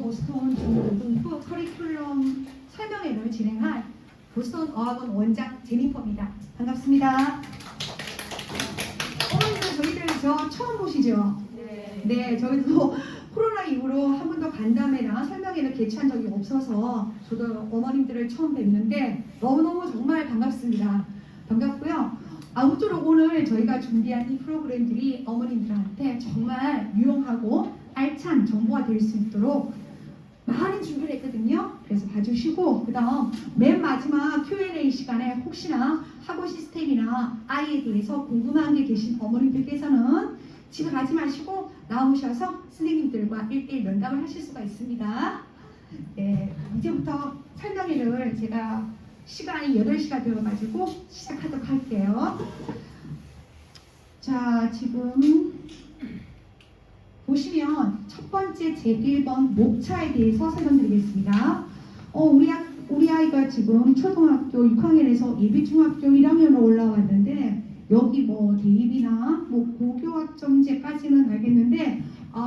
보스턴 중고등부 커리큘럼 설명회를 진행할 보스턴 어학원 원장 제니퍼입니다. 반갑습니다. 어머니들 저희들 저 처음 보시죠? 네, 저희도 코로나 이후로 한 번도 간담회나 설명회를 개최한 적이 없어서 저도 어머님들을 처음 뵙는데 너무너무 정말 반갑습니다. 반갑고요. 아무쪼록 오늘 저희가 준비한 이 프로그램들이 어머님들한테 정말 유용하고 알찬 정보가 될 수 있도록 많이 준비를 했거든요. 그래서 봐주시고 그 다음 맨 마지막 Q&A 시간에 혹시나 학원 시스템이나 아이에 대해서 궁금한 게 계신 어머님들께서는 집에 가지 마시고 나오셔서 선생님들과 1대1 면담을 하실 수가 있습니다. 네, 이제부터 설명회를 제가 시간이 8시가 되어가지고 시작하도록 할게요. 자, 지금 보시면 첫 번째 제1번 목차에 대해서 설명드리겠습니다. 우리 아이가 지금 초등학교 6학년에서 예비중학교 1학년으로 올라왔는데 여기 뭐 대입이나 뭐 고교학점제까지는 알겠는데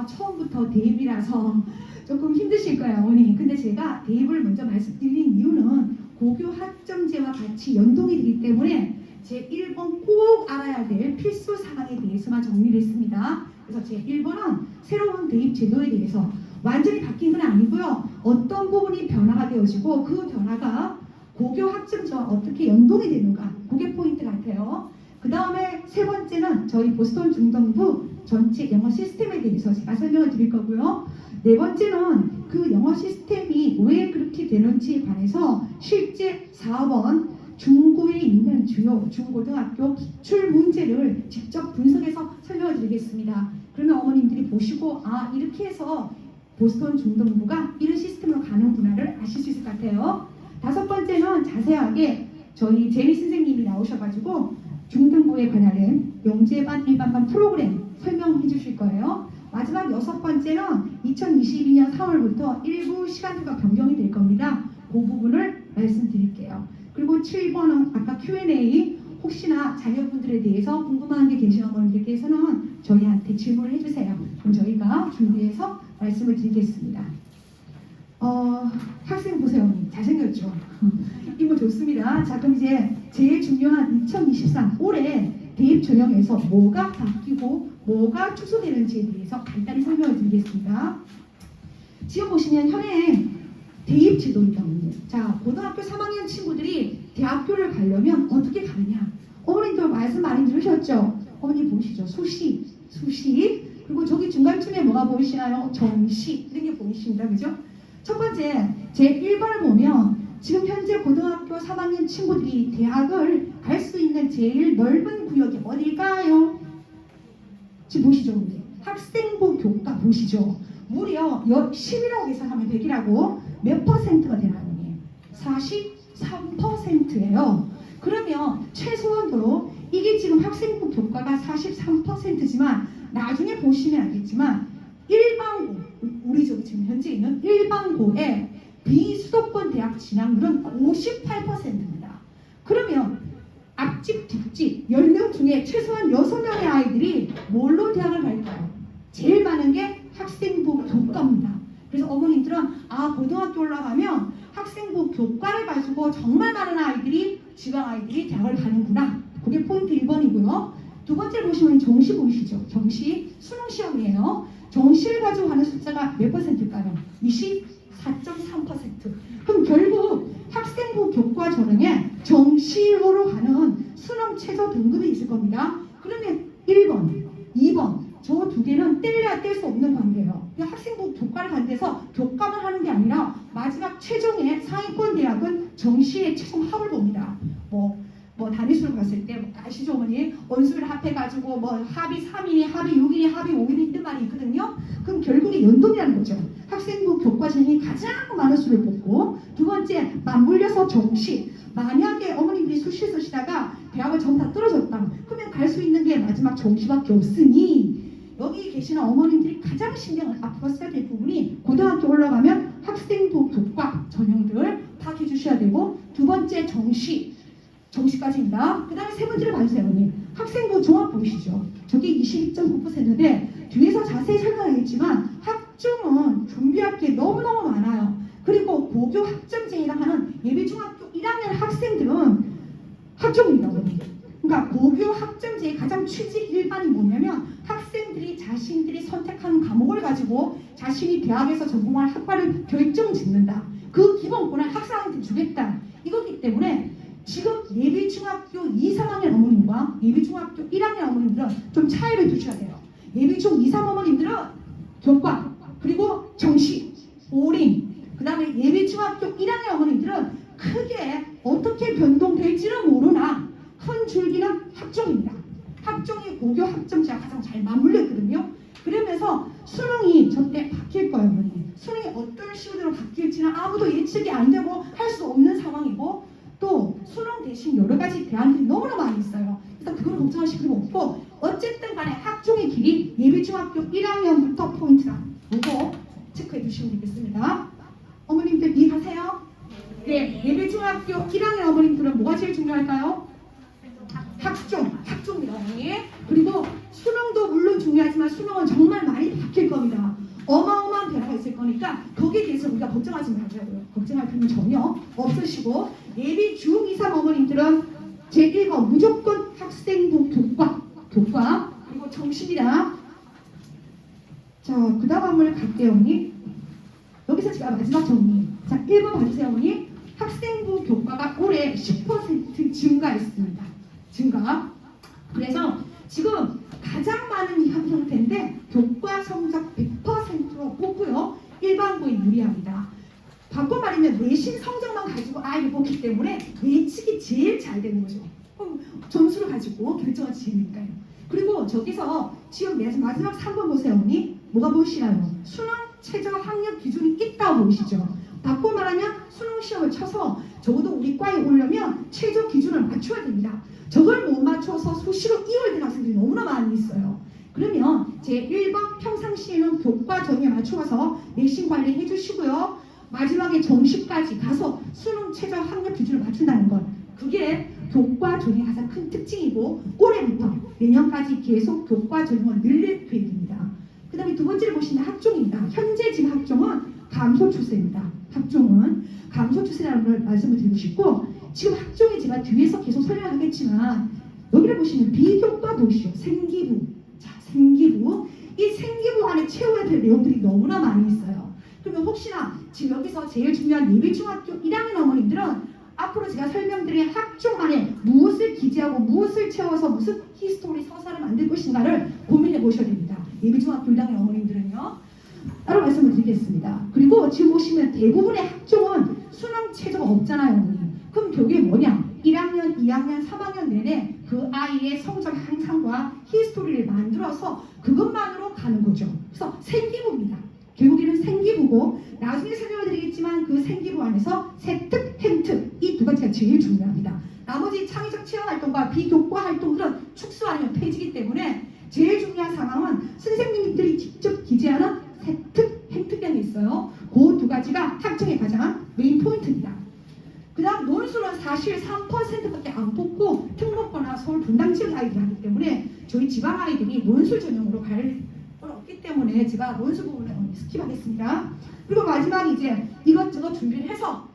처음부터 대입이라서 조금 힘드실 거예요, 어머니. 근데 제가 대입을 먼저 말씀드린 이유는 고교학점제와 같이 연동이 되기 때문에 제1번 꼭 알아야 될 필수 사항에 대해서만 정리를 했습니다. 그래서 제1번은 새로운 대입 제도에 대해서 완전히 바뀐 건 아니고요. 어떤 부분이 변화가 되어지고 그 변화가 고교학점제와 어떻게 연동이 되는가, 그게 포인트 같아요. 그 다음에 세 번째는 저희 보스턴 중등부 전체 영어 시스템에 대해서 제가 설명을 드릴 거고요. 네 번째는 그 영어 시스템이 왜 그렇게 되는지에 관해서 실제 4번 중고에 있는 주요 중고등학교 기출 문제를 직접 분석해서 설명을 드리겠습니다. 그러면 어머님들이 보시고 이렇게 해서 보스턴 중등부가 이런 시스템으로 가는구나를 아실 수 있을 것 같아요. 다섯 번째는 자세하게 저희 제니 선생님이 나오셔가지고 중등부에 관련된 영재반 일반반 프로그램 설명해 주실 거예요. 마지막 여섯 번째는 2022년 3월부터 일부 시간대가 변경이 될 겁니다. 그 부분을 말씀드릴게요. 그리고 7번은 아까 Q&A, 혹시나 자녀분들에 대해서 궁금한 게 계시는 분들께서는 저희한테 질문을 해주세요. 그럼 저희가 준비해서 말씀을 드리겠습니다. 학생 보세요. 잘생겼죠? 이거 좋습니다. 자, 그럼 이제 제일 중요한 2023 올해 대입 전형에서 뭐가 바뀌고 뭐가 축소되는지에 대해서 간단히 설명을 드리겠습니다. 지금 보시면 현행 대입 제도입니다. 자, 고등학교 3학년 친구들이 대학교를 가려면 어떻게 가느냐? 어머님도 말씀 많이 들으셨죠? 어머님 보이시죠? 수시. 그리고 저기 중간쯤에 뭐가 보이시나요? 정시. 이런 게 보이십니다. 그죠? 첫 번째, 제 1번을 보면 지금 현재 고등학교 3학년 친구들이 대학을 갈 수 있는 제일 넓은 구역이 어딜까요? 지금 보시죠? 학생부 교과 보시죠? 무려 10이라고 계산하면 100이라고 몇 퍼센트가 되나요? 43%예요. 그러면 최소한도로 이게 지금 학생부 교과가 43%지만 나중에 보시면 알겠지만 일반고, 우리 지금 현재 있는 일반고의 비수도권 대학 진학률은 58%입니다. 그러면 앞집 뒷집 10명 중에 최소한 6명의 아이들이 뭘로 대학을 갈까요? 제일 많은 게 학생부 교과입니다. 그래서 어머님들은 고등학교 올라가면 학생부 교과를 가지고 정말 많은 아이들이 지방 아이들이 대학을 가는구나. 그게 포인트 1번이고요. 두 번째 보시면 정시 보이시죠? 정시 수능 시험이에요. 정시를 가지고 가는 숫자가 몇 퍼센트일까요? 24.3%. 그럼 결국 학생부 교과 전형에 정시로 가는 수능 최저 등급이 있을 겁니다. 그러면 1번, 2번 저 두 개는 뗄래야 뗄 수 없는 관계예요. 학생부 교과를 간 데서 교과만 하는 게 아니라 마지막 최종의 상위권 대학은 정시의 최종 합을 봅니다. 뭐 단위수를 봤을 때 아시죠, 어머니? 원수를 합해가지고 합이 3이니 합이 6이니 합이 5이니 이런 말이 있거든요. 그럼 결국에 연동이라는 거죠. 학생부 교과 전형이 가장 많은 수를 뽑고, 두 번째 맞물려서 정시. 만약에 어머님들이 수시 쓰시다가 대학을 전부 다 떨어졌다. 그러면 갈 수 있는 게 마지막 정시밖에 없으니 여기 계시는 어머님들이 가장 신경을 앞으로 써야 될 부분이 고등학교 올라가면 학생부 교과 전형들 파악해 주셔야 되고, 두 번째 정시까지입니다. 그 다음에 세 번째를 봐주세요. 어머니. 학생부 종합 보이시죠? 저게 22.9%인데 뒤에서 자세히 설명하겠지만 학종은 준비할 게 너무너무 많아요. 그리고 고교 학점제라 하는 예비중학교 1학년 학생들은 학종입니다. 그러니까 고교 학점제의 가장 취지 일반이 뭐냐면 학생들이 자신들이 선택하는 과목을 가지고 자신이 대학에서 전공할 학과를 결정 짓는다. 그 기본권을 학생한테 주겠다. 이거기 때문에 지금 예비중학교 2, 3학년 어머님과 예비중학교 1학년 어머님들은 좀 차이를 두셔야 돼요. 예비중 2, 3 어머님들은 교과, 그리고 정시, 올인, 그 다음에 예비중학교 1학년 어머님들은 크게 어떻게 변동될지는 모르나 큰 줄기는 학종입니다. 학종이 고교 학점제와 가장 잘 맞물려 있거든요. 그러면서 수능이 저때 바뀔 거예요, 어머니. 수능이 어떤 식으로 바뀔지는 아무도 예측이 안 되고 할 수 없는 상황이고 또 수능 대신 여러 가지 대안들이 너무나 많이 있어요. 그래서 그건 걱정하실 필요 없고 어쨌든 간에 학종의 길이 예비중학교 1학년부터 포인트다. 이거 체크해 주시면 되겠습니다. 어머님들 이해하세요? 네, 예비중학교 1학년 어머님들은 뭐가 제일 중요할까요? 학종입니다, 어머니. 그리고 수능도 물론 중요하지만 수능은 정말 많이 바뀔 겁니다. 어마어마한 변화가 있을 거니까 거기에 대해서 우리가 걱정하지 말자고요. 걱정할 필요는 전혀 없으시고 예비 중 2, 3 어머님들은 제1번 무조건 학생부 교과 그리고 정시입니다. 자, 그 다음 한번 갈게요, 어머니. 여기서 제가 마지막 정리. 자, 1번 봐주세요, 어머니. 학생부 교과가 올해 10% 증가했습니다. 증가. 그래서 지금 가장 많은 형태인데 교과 성적 100%로 뽑고요. 일반고에 유리합니다. 바꿔 말하면 내신 성적만 가지고 아이를 뽑기 때문에 예측이 제일 잘 되는 거죠. 그럼 점수를 가지고 결정을 지으니까요. 그리고 저기서 지금 마지막 3번 보세요, 어머니. 뭐가 보이시나요? 수능 최저 학력 기준이 있다고 보이시죠? 바꿔 말하면 수능 시험을 쳐서 적어도 우리 과에 오려면 최저 기준을 맞춰야 됩니다. 저걸 못 맞춰서 수시로 이월된 학생들이 너무나 많이 있어요. 그러면 제 1번 평상시에는 교과 전형에 맞춰서 내신 관리해 주시고요. 마지막에 정시까지 가서 수능 최저 학력 기준을 맞춘다는 것. 그게 교과 전형의 가장 큰 특징이고 올해부터 내년까지 계속 교과 전형을 늘릴 계획입니다. 그 다음에 두 번째를 보시면 학종입니다. 현재 지금 학종은 감소 추세입니다. 학종은 감소 추세라는 걸 말씀을 드리고 싶고 지금 학종이 제가 뒤에서 계속 설명하겠지만 여기를 보시면 비교과 보시죠. 생기부. 자, 생기부. 이 생기부 안에 채워야 될 내용들이 너무나 많이 있어요. 그러면 혹시나 지금 여기서 제일 중요한 예비중학교 1학년 어머님들은 앞으로 제가 설명드린 학종 안에 무엇을 기재하고 무엇을 채워서 무슨 히스토리 서사를 만들 것인가를 고민해 보셔야 됩니다. 예비중학교 1학년 어머님들은요. 따로 말씀을 드리겠습니다. 그리고 지금 보시면 대부분의 학종은 수능 최저가 없잖아요, 어머니. 그럼 그게 뭐냐? 1학년, 2학년, 3학년 내내 그 아이의 성적 향상과 히스토리를 만들어서 그것만으로 가는 거죠. 그래서 생기부입니다. 결국에는 생기부고 나중에 설명을 드리겠지만 그 생기부 안에서 세특, 행특 이 두 가지가 제일 중요합니다. 나머지 창의적 체험활동과 비교과 활동들은 축소 아니면 폐지이기 때문에 제일 중요한 상황은 선생님들이 직접 기재하는 세특, 행특량이 있어요. 그 두 가지가 학종의 가장 메인 포인트입니다. 그 다음 논술은 사실 3%밖에 안 뽑고 특목고나 서울 분당 지역 아이들이 하기 때문에 저희 지방 아이들이 논술 전형으로 갈 건 없기 때문에 제가 논술 부분을 스킵하겠습니다. 그리고 마지막 이제 이것저것 준비를 해서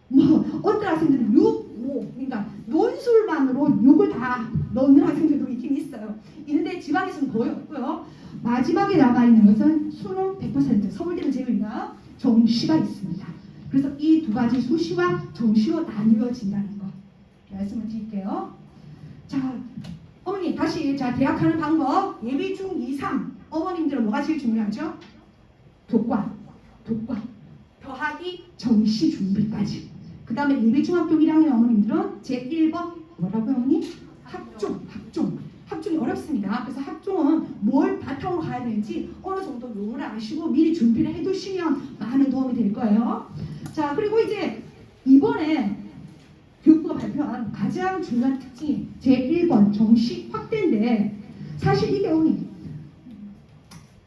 뭐 어떤 학생들은 6, 5 그러니까 논술만으로 6을 다 넣는 학생들도 있긴 있어요. 있는데 지방에서는 거의 없고요. 마지막에 남아있는 것은 수능 100% 서울대는 제외입니다. 정시가 있습니다. 그래서 이 두 가지 수시와 정시로 나뉘어진다는 거 말씀을 드릴게요. 자, 어머니 다시 자 대학 하는 방법 예비 중 2, 3 어머님들은 뭐가 제일 중요하죠? 교과 더하기 정시 준비까지. 그 다음에 예비 중학교 1학년 어머님들은 제 1번 뭐라고요, 어머니? 학종이 어렵습니다. 그래서 학종은 뭘 바탕으로 가야 되는지 어느 정도 용어를 아시고 미리 준비를 해두시면 많은 도움이 될 거예요. 자, 그리고 이제 이번에 교육부가 발표한 가장 중요한 특징이 제1번 정시 확대인데 사실 이게 어머니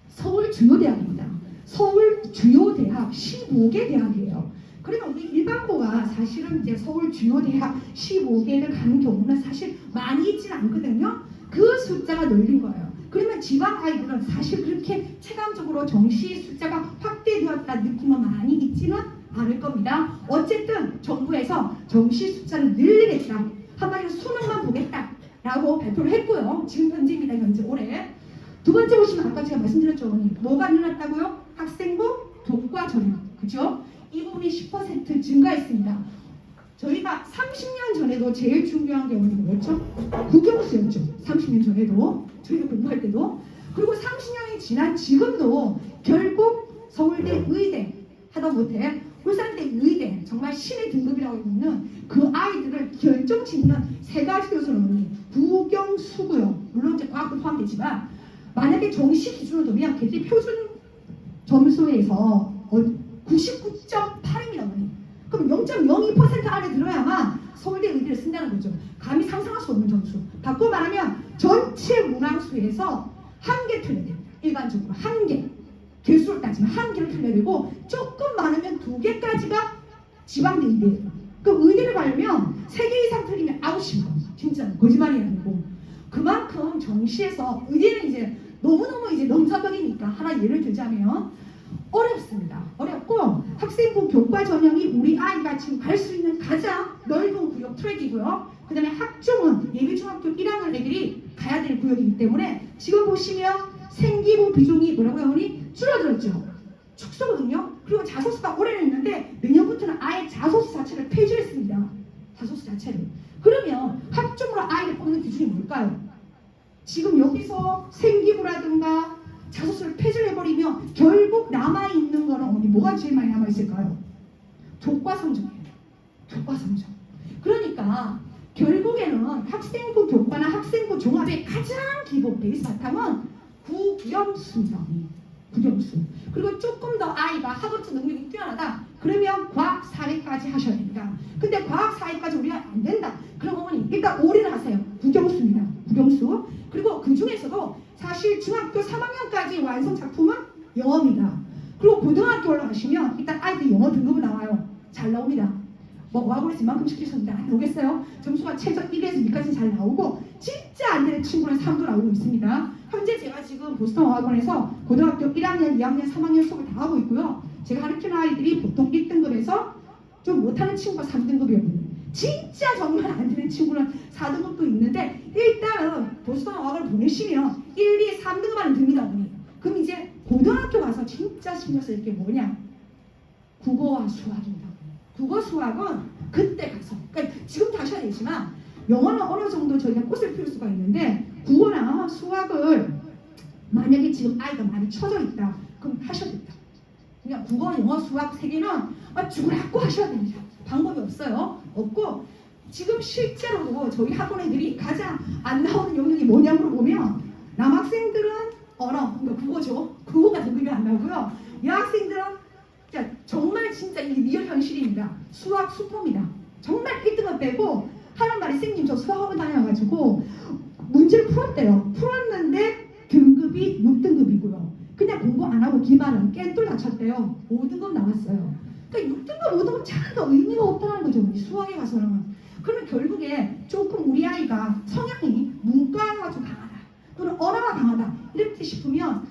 서울 주요대학입니다. 서울 주요대학 15개 대학이에요. 그러면 우리 일반고가 사실은 이제 서울 주요대학 15개를 가는 경우는 사실 많이 있지는 않거든요. 그 숫자가 늘린 거예요. 그러면 지방 아이들은 사실 그렇게 체감적으로 정시 숫자가 확대되었다는 느낌은 많이 있지는 않을 겁니다. 어쨌든 정부에서 정시 숫자를 늘리겠다. 한마디로 수능만 보겠다라고 발표를 했고요. 지금 현재입니다. 현재 올해. 두 번째 보시면 아까 제가 말씀드렸죠. 뭐가 늘었다고요? 학생부 교과 전형. 그죠? 이 부분이 10% 증가했습니다. 저희가 30년 전에도 제일 중요한 게 뭐였죠? 국영수였죠. 30년 전에도 저희가 공부할 때도. 그리고 30년이 지난 지금도 결국 서울대 의대 하다못해 울산대 의대 정말 신의 등급이라고 있는 그 아이들을 결정짓는 세 가지 요소는 국영수고요. 물론 이제 과학도 포함되지만 만약에 정시 기준으로 보면 걔들이 표준 점수에서 99.8입니다. 그럼 0.02% 안에 들어야만 서울대 의대를 쓴다는 거죠. 감히 상상할 수 없는 점수. 바꿔 말하면 전체 문항수에서 한 개 틀려야 됩니다. 일반적으로 한 개. 개수를 따지면 한 개를 틀려야 되고 조금 많으면 2개까지가 지방대 의대예요. 그 의대를 가려면 3개 이상 틀리면 아웃입니다. 진짜 거짓말이 아니고. 그만큼 정시에서 의대는 이제 너무너무 이제 넘사벽이니까 하나 예를 들자면 어렵습니다. 어렵고 학생부 교과 전형이 우리 아이가 지금 갈 수 있는 가장 넓은 구역 트랙이고요. 그 다음에 학종은 예비중학교 1학년 애들이 가야 될 구역이기 때문에 지금 보시면 생기부 비중이 뭐라고요? 우리 줄어들었죠. 축소거든요. 그리고 자소서가 올해는 있는데 내년부터는 아예 자소서 자체를 폐지했습니다. 자소서 자체를. 그러면 학종으로 아이를 뽑는 기준이 뭘까요? 지금 여기서 생기부라든가 자소서를 폐지를 해버리면 결국 남아있는 거는 어디 뭐가 제일 많이 남아있을까요? 교과 성적이에요. 교과 성적. 그러니까 결국에는 학생부 교과나 학생부 종합의 가장 기본 베이스 바탕은 국영수입니다. 국영수. 그리고 조금 더 아이가 학업적 능력이 뛰어나다. 그러면 과학 사회까지 하셔야 됩니다. 근데 과학 사회까지 우리가 안 된다. 그런 부분이 일단 올해는 하세요. 국영수입니다. 국영수. 그리고 그 중에서도 사실 중학교 3학년까지 완성 작품은 영어입니다. 그리고 고등학교 올라가시면 일단 아이들 영어 등급은 나와요. 잘 나옵니다. 뭐 과거에서 이만큼 시키셨는데 안 나오겠어요? 점수가 최저 1에서 2까지 잘 나오고 진짜 안 되는 친구는 3도 나오고 있습니다. 현재 제가 지금 보스턴 어학원에서 고등학교 1학년, 2학년, 3학년 수업을 다 하고 있고요. 제가 가르치는 아이들이 보통 1등급에서 좀 못하는 친구가 3등급이거든요. 진짜 정말 안 되는 친구는 4등급도 있는데 일단은 보스턴 어학원을 보내시면 1, 2, 3등급 안에 듭니다. 어머니. 그럼 이제 고등학교 가서 진짜 신경 쓸 게 뭐냐? 국어와 수학입니다. 국어 수학은 그때 가서 그러니까 지금도 하셔야 되지만 영어는 어느 정도 저희가 꽃을 피울 수가 있는데 국어나 수학을 만약에 지금 아이가 많이 쳐져 있다 그럼 하셔야 됩니다. 그러니까 국어, 영어, 수학 세 개는 죽으라고 하셔야 됩니다. 방법이 없어요. 없고 지금 실제로도 저희 학원 애들이 가장 안 나오는 영역이 뭐냐고 물어보면 남학생들은 언어, 그러니까 국어죠. 국어가 등급이 안 나오고요. 여학생들은 정말 진짜 이게 리얼 현실입니다. 수학 수포입니다. 정말 1등급 빼고 하는 말이 선생님 저 수학학원 다녀가지고 문제를 풀었대요. 풀었는데 등급이 6등급이고요. 그냥 공부 안 하고 기말은 깬돌 다쳤대요. 5등급 나왔어요. 그러니까 6등급, 5등급 차이가 의미가 없다는 거죠. 수학에 가서는. 그러면 결국에 조금 우리 아이가 성향이 문과가 좀 강하다 또는 언어가 강하다 이렇게 싶으면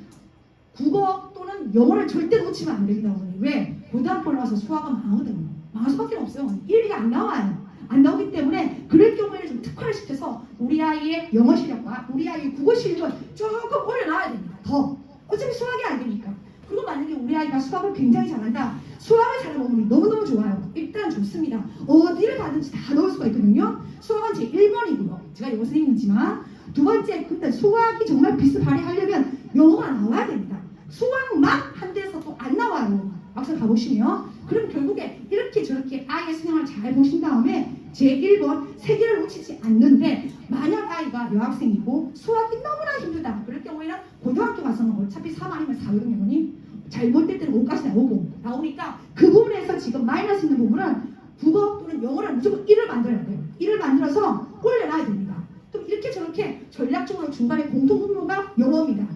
국어 또는 영어를 절대 놓치면 안 됩니다. 어머니. 왜? 고등학교를 와서 수학은 망하거든요. 망할 수밖에 없어요. 1, 2가 안 나와요. 안 나오기 때문에 그럴 경우에는 좀 특화를 시켜서 우리 아이의 영어 실력과 우리 아이의 국어 실력을 조금 올려놔야 됩니다. 더. 어차피 수학이 안 되니까. 그리고 만약에 우리 아이가 수학을 굉장히 잘한다. 수학을 잘하면 어머니 너무너무 좋아요. 일단 좋습니다. 어디를 가든지 다 넣을 수가 있거든요. 수학은 제 1번이고요. 제가 영어 선생님이지만 두 번째 근데 수학이 정말 빛을 발휘하려면 영어가 나와야 됩니다. 수학만 한 데서 또 안 나와요. 막상 가보시면. 그럼 결국에 이렇게 저렇게 아이의 성향을 잘 보신 다음에 제1번 세 개를 놓치지 않는데 만약 아이가 여학생이고 수학이 너무나 힘들다. 그럴 경우에는 고등학교 가서는 어차피 3 아니면 4거든요. 잘못될 때는 5까지 나오니까 그 부분에서 지금 마이너스 있는 부분은 국어 또는 영어를 무조건 1을 만들어야 돼요. 1을 만들어서 올려놔야 됩니다. 그럼 이렇게 저렇게 전략적으로 중간에 공통분모가 영어입니다.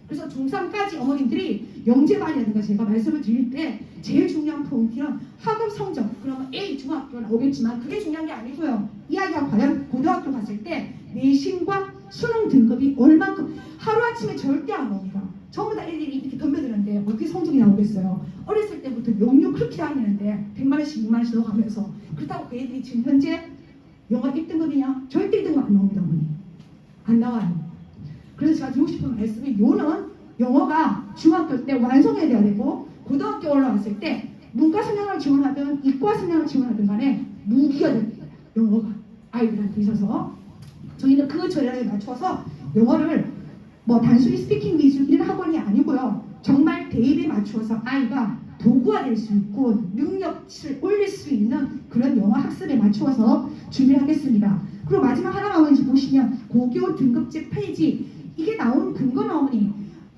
그래서 중3까지 어머님들이 영재반이라든가 제가 말씀을 드릴 때 제일 중요한 포인트는 학업 성적. 그러면 A 중학교 나오겠지만 그게 중요한 게 아니고요. 이 아이가 과연 고등학교 갔을 때 내신과 수능 등급이 얼만큼 하루아침에 절대 안 나옵니다. 전부 다 애들이 이렇게 덤벼드는데 어떻게 성적이 나오겠어요. 어렸을 때부터 영유 그렇게 다니는데 100만 원씩 2만 원씩 넣어가면서 그렇다고 그 애들이 지금 현재 영어 1등급이냐? 절대 1등급 안 나옵니다. 어머니. 안 나와요. 그래서 제가 드리고 싶은 말씀이 요는 영어가 중학교 때 완성해야 되고 고등학교 올라왔을 때 문과 성향을 지원하든 이과 성향을 지원하든 간에 무기가 됩니다. 영어가 아이들한테 있어서 저희는 그 전략에 맞춰서 영어를 뭐 단순히 스피킹 기술 이런 학원이 아니고요. 정말 대입에 맞추어서 아이가 도구화될 수 있고 능력치를 올릴 수 있는 그런 영어 학습에 맞추어서 준비하겠습니다. 그리고 마지막 하나만 먼저 보시면 고교 등급제 폐지 이게 나온 근거는 어머니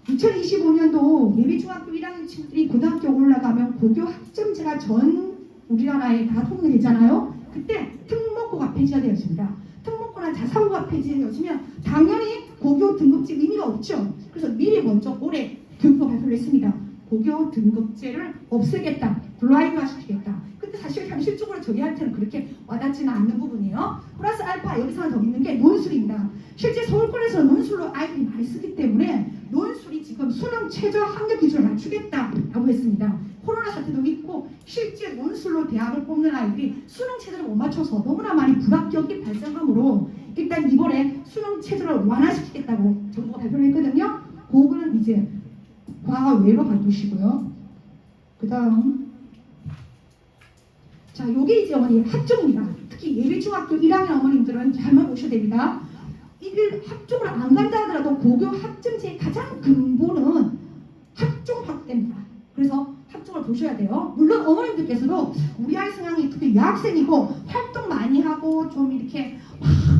2025년도 예비중학교 1학년 친구들이 고등학교 올라가면 고교 학점제가 전 우리나라에 다 통일되잖아요. 그때 특목고가 폐지가 되었습니다. 특목고나 자사고가 폐지되어지면 당연히 고교 등급제 의미가 없죠. 그래서 미리 먼저 올해 교육부 발표를 했습니다. 고교 등급제를 없애겠다. 블라인드화 시키겠다. 근데 사실 현실적으로 저희한테는 그렇게 와닿지는 않는 부분이에요. 플러스 알파 여기서 하나 더 있는 게 논술입니다. 실제 서울권에서 논술로 아이들이 많이 쓰기 때문에 논술이 지금 수능 최저 학력 기준을 맞추겠다라고 했습니다. 코로나 사태도 있고 실제 논술로 대학을 뽑는 아이들이 수능 체제를 못 맞춰서 너무나 많이 불합격이 발생하므로 일단 이번에 수능 체제를 완화시키겠다고 정부가 발표를 했거든요. 그거는 이제 과외로 봐두시고요. 그 다음 자 요게 이제 어머니 학종입니다. 특히 예비중학교 1학년 어머님들은 잘만 보셔야 됩니다. 이들 학종을 안 간다 하더라도 고교 학점제의 가장 근본은 학종 확대입니다. 그래서 학종을 보셔야 돼요. 물론 어머님들께서도 우리 아이 성향이 특히 여학생이고 활동 많이 하고 좀 이렇게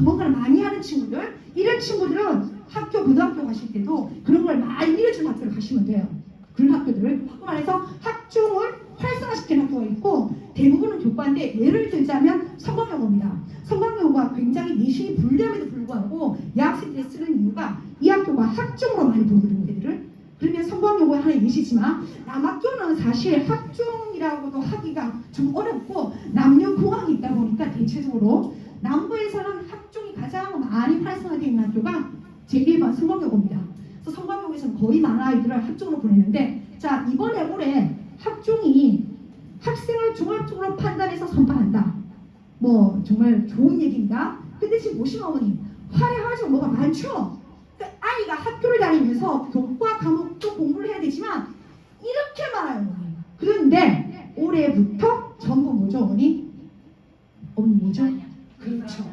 뭔가를 많이 하는 친구들 이런 친구들은 학교 고등학교 가실 때도 그런 걸 많이 밀어주는 학교를 가시면 돼요. 그런 학교들을 바꿔 말해서 학종을 활성화시키는 학교가 있고 대부분은 교과인데 예를 들자면 성광여고입니다. 성광여고가 굉장히 내신이 불리함에도 불구하고 여학생들이 쓰는 이유가 이 학교가 학종으로 많이 보거든요. 애들을. 그러면 성광여고의 하나의 예시지만 남학교는 사실 학종이라고도 하기가 좀 어렵고 남녀공학이 있다 보니까 대체적으로 남부에서는 학종이 가장 많이 활성화되어 있는 학교가 제1번 성광여고입니다. 그래서 성광여고에서는 거의 많은 아이들을 학종으로 보내는데 자 이번에 올해 학종이 학생을 종합적으로 판단해서 선발한다. 뭐 정말 좋은 얘기입니다. 근데 지금 보시면 어머니 화려하죠. 뭐가 많죠. 그러니까 아이가 학교를 다니면서 교과 과목도 공부를 해야 되지만 이렇게 많아요. 어머니. 그런데 올해부터 전부 뭐죠 어머니? 어머니 뭐죠? 그렇죠.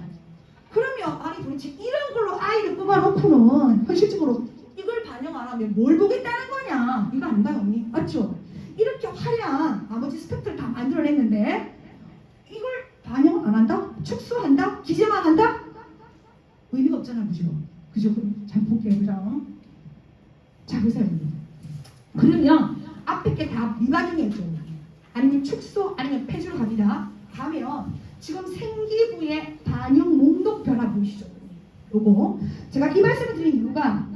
그러면 아니 도대체 이런 걸로 아이를 뽑아놓고는 현실적으로 이걸 반영 안 하면 뭘 보겠다는 거냐? 이거 아닌가요 어머니? 맞죠? 이렇게 화려한 나머지 스펙트를 다 만들어냈는데 이걸 반영을 안 한다? 축소한다? 기재만 한다? 의미가 없잖아요. 그죠? 그죠? 잘 볼게요. 그죠? 자 보세요. 그러면 앞에 게 다 미반영이었죠. 아니면 축소 아니면 폐지로 갑니다. 가면 지금 생기부의 반영 목록 변화 보이시죠? 요거 제가 이 말씀을 드린 이유가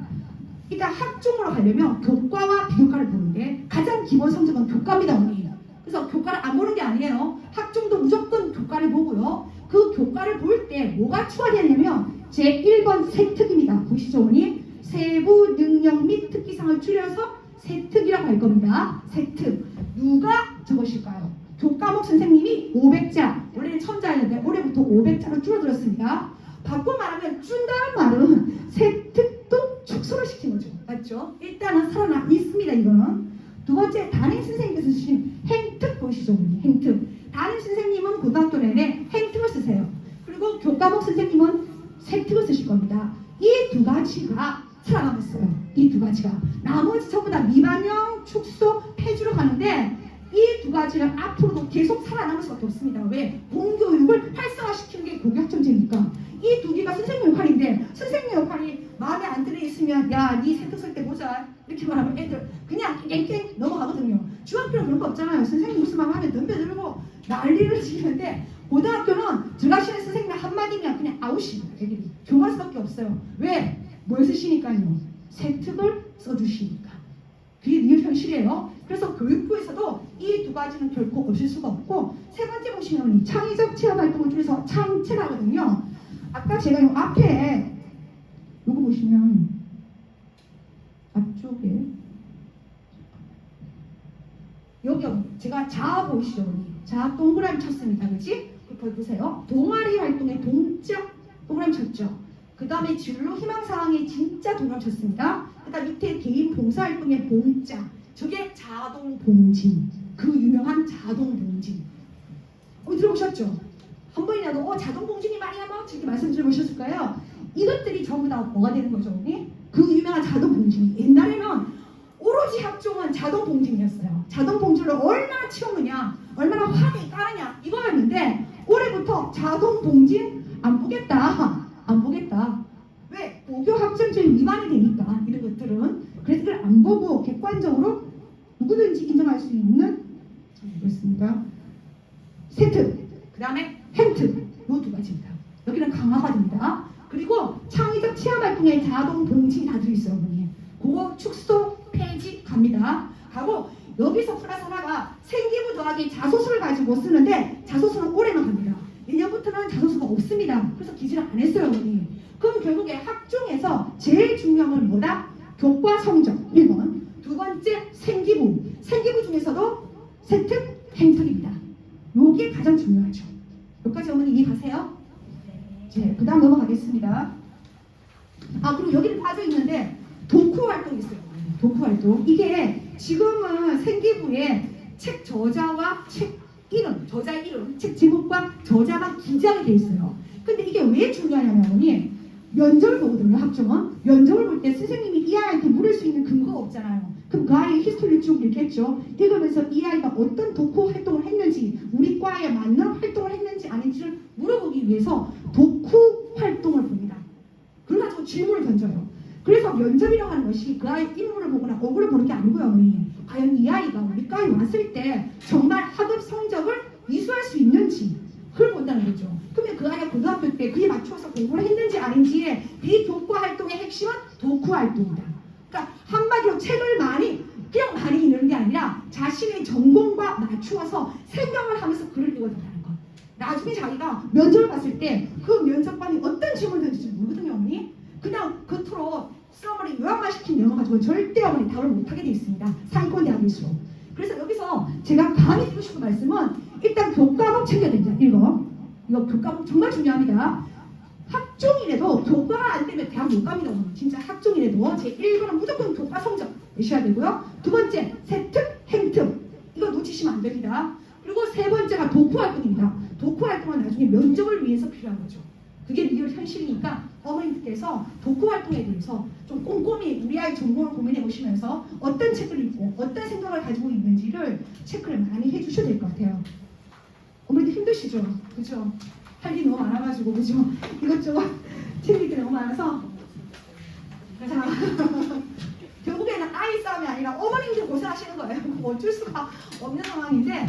일단 학종으로 가려면 교과와 비교과를 보는데 가장 기본 성적은 교과입니다. 언니. 그래서 교과를 안 보는 게 아니에요. 학종도 무조건 교과를 보고요. 그 교과를 볼 때 뭐가 추가되냐면 제1번 세특입니다. 보시죠 언니. 세부 능력 및 특기상을 줄여서 세특이라고 할 겁니다. 세특. 누가 적으실까요? 교과목 선생님이 500자. 원래는 1000자였는데 올해부터 500자로 줄어들었습니다. 바꿔 말하면 준다는 말은 세특도 축소를 시킨 거죠. 맞죠? 일단은 살아나 있습니다. 이거는. 두 번째 담임 선생님께서 주신 행특 보시죠. 행특. 담임 선생님은 고등학교 내내 행특을 쓰세요. 그리고 교과목 선생님은 세특을 쓰실 겁니다. 이 두 가지가 살아남았어요. 이 두 가지가. 나머지 전부 다 미반영, 축소, 폐지로 가는데 이 두 가지는 앞으로도 계속 살아남을 수밖에 없습니다. 왜? 공교육을 활성화시키는 게 고교 학점제니까. 이 두 개가 선생님 역할인데 선생님 역할이 마음에 안 들어 있으면 야, 네 세특 쓸 때 보자. 이렇게 말하면 애들 그냥 깽깽 넘어가거든요. 중학교는 그런 거 없잖아요. 선생님 무슨 말 하면 덤벼들고 난리를 치는데 고등학교는 들어가시는 선생님 한마디면 그냥 아웃입니다. 애들이 교과서밖에 없어요. 왜? 뭘 쓰시니까요? 세특을 써주시니까. 그게 리얼 현실이에요. 그래서 교육부에서도 이 두 가지는 결코 없을 수가 없고 세 번째 보시면 창의적 체험 활동을 줄여서 창체하거든요. 아까 제가 이 앞에 보시면 앞쪽에 여기 제가 자아 보이시죠? 자아 동그라미 쳤습니다. 그치? 보세요. 동아리 활동에 동자 동그라미 쳤죠. 그 다음에 진로 희망사항에 진짜 동그라미 쳤습니다. 그 다음 밑에 개인 봉사활동에 봉자. 저게 자동봉진. 그 유명한 자동봉진. 들어보셨죠? 한 번이라도 자동봉진이 말이야 뭐 이렇게 말씀 들어보셨을까요? 이것들이 전부 다 뭐가 되는 거죠? 그 유명한 자동봉진. 옛날에는 오로지 학종은 자동봉진이었어요. 자동봉진을 얼마나 치우느냐, 얼마나 화를 까느냐 이거였는데 올해부터 자동봉진 안 보겠다. 안 보겠다. 왜? 고교 학점제 위반이 되니까 이런 것들은. 그래서 그걸 안 보고 객관적으로 누구든지 인정할 수 있는 그렇습니다. 세트, 그 다음에 행트 요 두 가지입니다. 여기는 강화가 됩니다. 그리고 창의적 체험활동에 자동봉진이 다 들어있어요. 어머니. 그거 축소 폐지 갑니다. 가고 여기서 플러스 하나가 생기부 더하기 자소서를 가지고 쓰는데 자소서는 올해만 갑니다. 내년부터는 자소서가 없습니다. 그래서 기재를 안 했어요. 어머니. 그럼 결국에 학종에서 제일 중요한 건 뭐다? 교과 성적 1번. 두 번째 생기부. 생기부 중에서도 세특 행특입니다. 요게 가장 중요하죠. 여기까지 어머니 이해가세요? 네. 그 다음 넘어가겠습니다. 그리고 여기는 빠져있는데 도쿠 활동이 있어요. 도쿠 활동. 이게 지금은 생기부에 책 저자와 책 이름, 저자의 이름, 책 제목과 저자가 기재하게 돼 있어요. 근데 이게 왜 중요하냐면 어머니, 면접을 보거든요. 학종은 면접을 볼 때 선생님이 이 아이한테 물을 수 있는 근거가 없잖아요. 그럼 그 아이의 히스토리를 쭉 읽겠죠. 읽으면서 이 아이가 어떤 도쿠 활동을 했는지, 우리 과에 맞는 활동을 했는지 아닌지를 물어보기 위해서 도쿠 활동을 봅니다. 그래가지고 질문을 던져요. 그래서 면접이라고 하는 것이 그 아이 인물을 보거나 얼굴을 보는 게 아니고요. 어머니. 과연 이 아이가 우리 과에 왔을 때 정말 학업 성적을 이수할 수 있는지 그걸 본다는 거죠. 그러면 그 아이가 고등학교 때 그에 맞춰서 공부를 했는지 아닌지의 비교과 활동의 핵심은 도쿠 활동이다. 그러니까 한마디로 책을 그냥 많이 읽는 게 아니라 자신의 전공과 맞추어서 생각을 하면서 글을 읽어준다는 것. 나중에 자기가 면접을 봤을 때 그 면접관이 어떤 질문을 던질지 모르거든요. 어머니. 그냥 겉으로 써머리 요약만 시킨 내용 가지고 절대 어머니 답을 못하게 돼 있습니다. 상위권 대학일수록. 그래서 여기서 제가 감히 드리고 싶은 말씀은 일단 교과목 챙겨야 됩니다. 이거 교과목 정말 중요합니다. 학종이라도 교과가 안 되면 대학 못 갑니다. 진짜 학종이라도 제 1번은 무조건 교과 성적 내셔야 되고요. 두 번째 세특, 행특 이거 놓치시면 안 됩니다. 그리고 세 번째가 도쿠 활동입니다. 도쿠 활동은 나중에 면접을 위해서 필요한 거죠. 그게 리얼 현실이니까 어머님께서 도쿠 활동에 대해서 좀 꼼꼼히 우리 아이 전공을 고민해 보시면서 어떤 책을 읽고 어떤 생각을 가지고 있는지를 체크를 많이 해주셔야 될 것 같아요. 어머니도 힘드시죠? 그죠? 할 일이 너무 많아가지고 그죠? 이것저것 책 읽기 너무 많아서 자 결국에는 아이 싸움이 아니라 어머님들 고생하시는 거예요. 어쩔 수가 없는 상황인데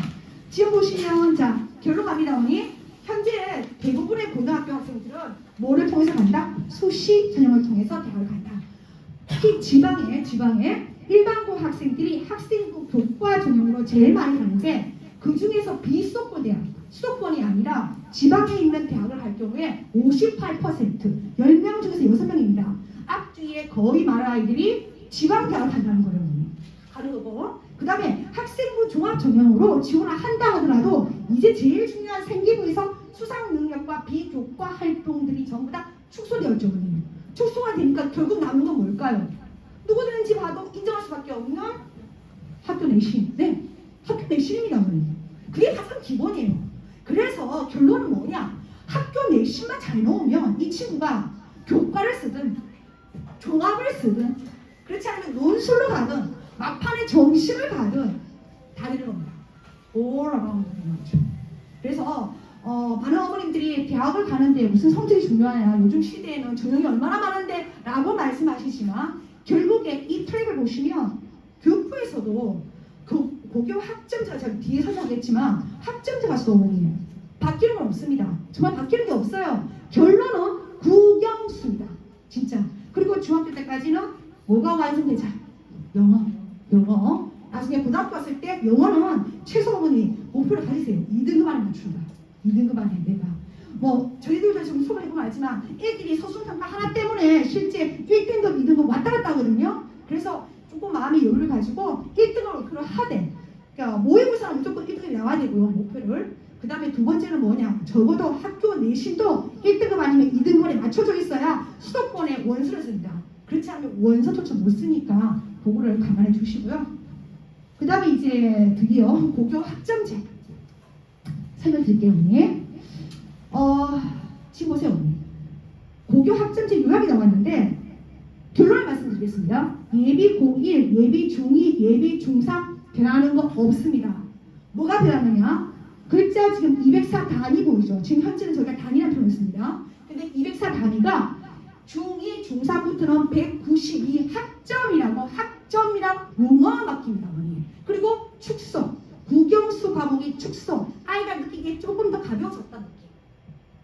지금 보시면 자 결론 갑니다. 어머니. 현재 대부분의 고등학교 학생들은 뭐를 통해서 간다? 수시 전형을 통해서 대학을 간다. 특히 지방에 일반고 학생들이 학생부 교과 전형으로 제일 많이 가는데 그 중에서 비수도권 대학, 수도권이 아니라 지방에 있는 대학을 갈 경우에 58% 10명 중에서 6명입니다. 앞뒤에 거의 많은 아이들이 지방 대학을 간다는 거예요. 가는 거고 그 다음에 학생부 종합 전형으로 지원을 한다 하더라도 이제 제일 중요한 생기부에서 수상 능력과 비교과 활동들이 전부 다 축소되었죠. 축소가 되니까 결국 남은 건 뭘까요? 누구든지 봐도 인정할 수밖에 없는 학교 내신. 네, 학교 내신입니다. 그게 가장 기본이에요. 그래서 결론은 뭐냐? 학교 내신만 잘 넣으면 이 친구가 교과를 쓰든 종합을 쓰든 그렇지 않으면 논술로 가든 막판에 정시를 가든 다 되는 겁니다. 올라가는 거죠. 그래서 많은 어머님들이 대학을 가는데 무슨 성적이 중요하냐, 요즘 시대에는 전형이 얼마나 많은데 라고 말씀하시지만 결국에 이 트랙을 보시면 교육부에서도 고교 학점제가 제가 뒤에 설명하겠지만 학점제가 어머니 바뀌는 건 없습니다. 정말 바뀌는 게 없어요. 결론은 국영수입니다. 진짜. 그리고 중학교 때까지는 뭐가 완성되자? 영어. 나중에 고등학교 갔을 때 영어는 최소 어머니 목표를 가지세요. 2등급 안에 맞춘다. 2등급 안에 내가. 뭐 저희들도 지금 수업을 해보면 알지만 애들이 서술평가 하나 때문에 실제 1등급, 2등급 왔다 갔다 하거든요. 그래서 조금 마음의 여유를 가지고 1등을 목표로 하되, 그러니까 모의고사는 무조건 1등이 나와야 되고요, 목표를. 그 다음에 두 번째는 뭐냐, 적어도 학교 내신도 1등급 아니면 2등급에 맞춰져 있어야 수도권에 원서를 씁니다. 그렇지 않으면 원서 토치 못 쓰니까 그거를 감안해 주시고요. 그 다음에 이제 드디어 고교 학점제 설명드릴게요, 언니. 지금 보세요, 언니. 고교 학점제 요약이 나왔는데 결론을 말씀드리겠습니다. 예비 고1, 예비 중2, 예비 중3 변하는 거 없습니다. 뭐가 변하느냐? 글자 지금 204 단위 보이죠? 지금 현재는 저희가 단위란 표현을 씁니다. 근데 204 단위가 중2, 중3부터는 192 학점이라고, 학점이랑 용어가 바뀝니다, 언니. 그리고 축소, 국영수 과목이 축소, 아이가 느끼기에 조금 더 가벼워졌다는 느낌.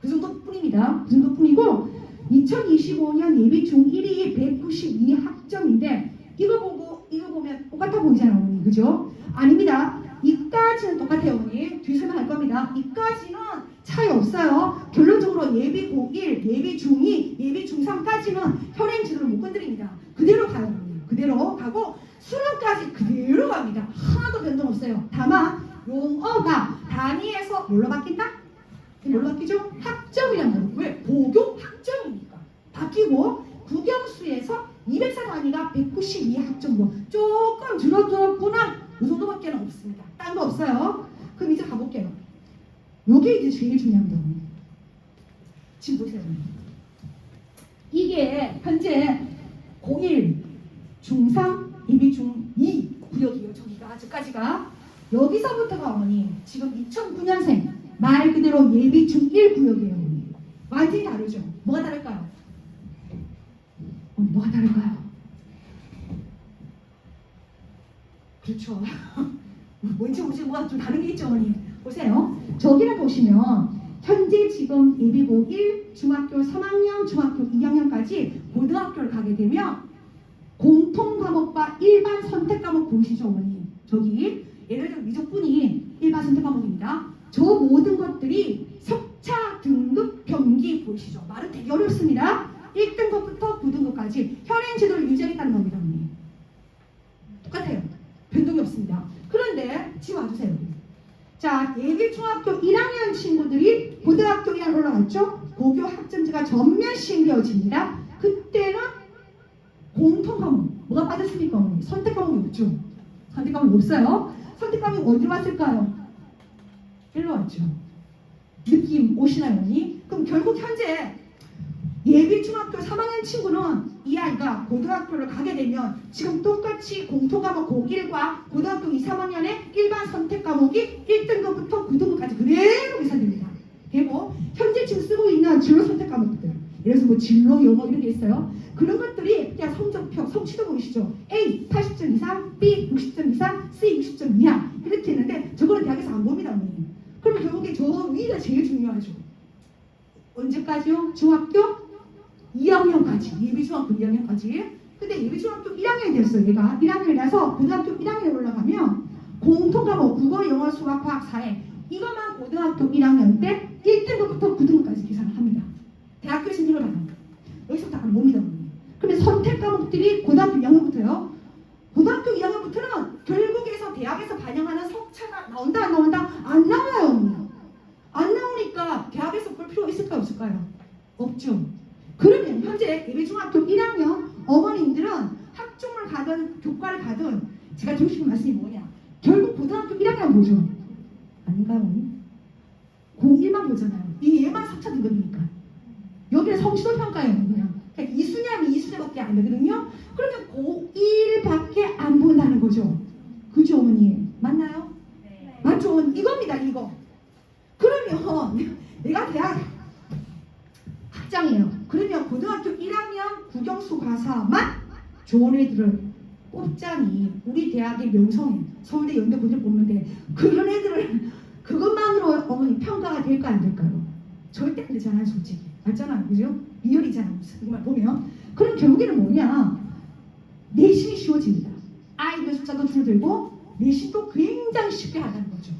그 정도뿐입니다. 그 정도뿐이고 2025년 예비 중1이 192 학점인데 이거 보면 똑같아 보이잖아요, 어머니. 그죠? 아닙니다. 이까지는 똑같아요, 어머니. 뒤 설명할 겁니다. 이까지는 차이 없어요. 결론적으로 예비 고1, 예비 중2, 예비 중3까지는 현행 지도를 못 건드립니다. 그대로 가요, 어머니. 그대로 가고 수능까지 그대로 갑니다. 하나도 변동 없어요. 다만 용어가 단위에서 뭘로 바뀐다? 뭘로 바뀌죠? 학점이란 거. 왜? 고교 학점이니까. 바뀌고 국영수에서 204 단위가 192 학점으로 조금 줄어들었구나. 이 정도밖에 없습니다. 딴 거 없어요. 그럼 이제 가볼게요. 요게 이제 제일 중요합니다. 지금 보세요. 이게 현재 고1, 중3, 예비 중2 구역이에요. 저까지가. 여기서부터가 어머니 지금 2009년생 말 그대로 예비 중1 구역이에요. 어머니. 완전히 다르죠. 뭐가 다를까요? 뭐가 다를까요? 그렇죠. 뭔지 뭐가 좀 다른 게 있죠, 어머니. 보세요. 저기를 보시면 현재 지금 예비고 1, 중학교 3학년, 중학교 2학년까지 고등학교를 가게 되면 공통 과목과 일반 선택 과목 보이시죠, 어머니? 저기 예를 들어 미적분이 일반 선택 과목입니다. 저 모든 것들이 석차 등급 병기 보이시죠? 말은 되게 어렵습니다. 1등급부터 9등급까지 현행 제도를 유지하겠다는 겁니다, 어머니. 똑같아요. 변동이 없습니다. 그런데 지금 와주세요. 자, 예비 중학교 1학년 친구들이 고등학교 1학년 올라갔죠? 고교 학점제가 전면 시행되어집니다. 그때는 공통 과목 뭐가 빠졌습니까, 어머니? 선택 과목이 없죠. 선택 과목이 없어요. 선택 과목이 어디로 왔을까요? 일로 왔죠. 느낌 오시나요, 어머니? 그럼 결국 현재 예비 중학교 3학년 친구는 이 아이가 고등학교를 가게 되면 지금 똑같이 공통과목 고1과 고등학교 2, 3학년의 일반 선택 과목이 1등급부터 9등급까지 그대로 계산됩니다. 그리고 현재 지금 쓰고 있는 진로 선택 과목들, 예를 들어서 뭐 진로, 영어 이런 게 있어요. 그런 것들이 그냥 성적표, 성취도 보이시죠? A 80점 이상, B 60점 이상, C 60점 이하 이렇게 있는데 저거는 대학에서 안 봅니다, 어머니. 그럼 결국에 저 위가 제일 중요하죠. 언제까지요? 중학교 2학년까지, 예비중학교 2학년까지. 근데 예비중학교 1학년이 됐어요. 얘가 1학년이라서 고등학교 1학년에 올라가면 공통과목 국어, 영어, 수학, 과학, 사회 이것만 고등학교 1학년 때 1등급부터 9등급까지 계산을 합니다. 대학교 신청을 받는 거예요. 여기서부터 안 봅니다. 그러면 선택 과목들이 고등학교 2학년부터요. 고등학교 2학년부터는 결국에서 대학에서 반영하는 석차가 나온다 안 나온다? 안 나와요. 안 나오니까 대학에서 볼 필요가 있을까요, 없을까요? 없죠. 그러면 현재 예비중학교 1학년 어머님들은 학종을 가든 교과를 가든 제가 드리고 싶은 말씀이 뭐냐, 결국 고등학교 1학년 보죠. 아닌가요, 어머니? 고1만 보잖아요. 이 얘만 석차 등급이니까. 여기는 성취도 평가예요, 그냥. 그러니까 2수냐면 2수냐밖에 안 되거든요. 그러면 고1밖에 안 본다는 거죠. 그죠, 어머니? 맞나요? 네. 맞죠? 이겁니다, 이거. 그러면 내가 대학 학장이에요. 그러면 고등학교 1학년 국영수 과사만 좋은 애들을 뽑자니 우리 대학의 명성에 서울대 연대 고대를 뽑는데 그런 애들을 그것만으로 어머니 평가가 될까 안 될까요? 절대 안 되잖아요, 솔직히. 맞잖아요, 그죠? 리얼이잖아요, 정말 보면. 그럼 결국에는 뭐냐, 내신이 쉬워집니다. 아이들 숫자도 줄어들고 내신도 굉장히 쉽게 하다는 거죠.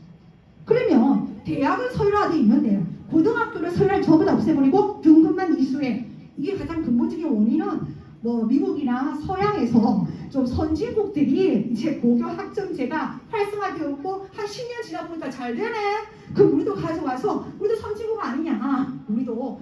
그러면 대학은 서열화되어 있는데 고등학교를 설날 전부 다 없애버리고 등급만 이수해. 이게 가장 근본적인 원인은 뭐 미국이나 서양에서 좀 선진국들이 이제 고교 학점제가 활성화되었고 한 10년 지나 보니까 잘 되네. 그럼 우리도 가져와서 우리도 선진국 아니냐. 우리도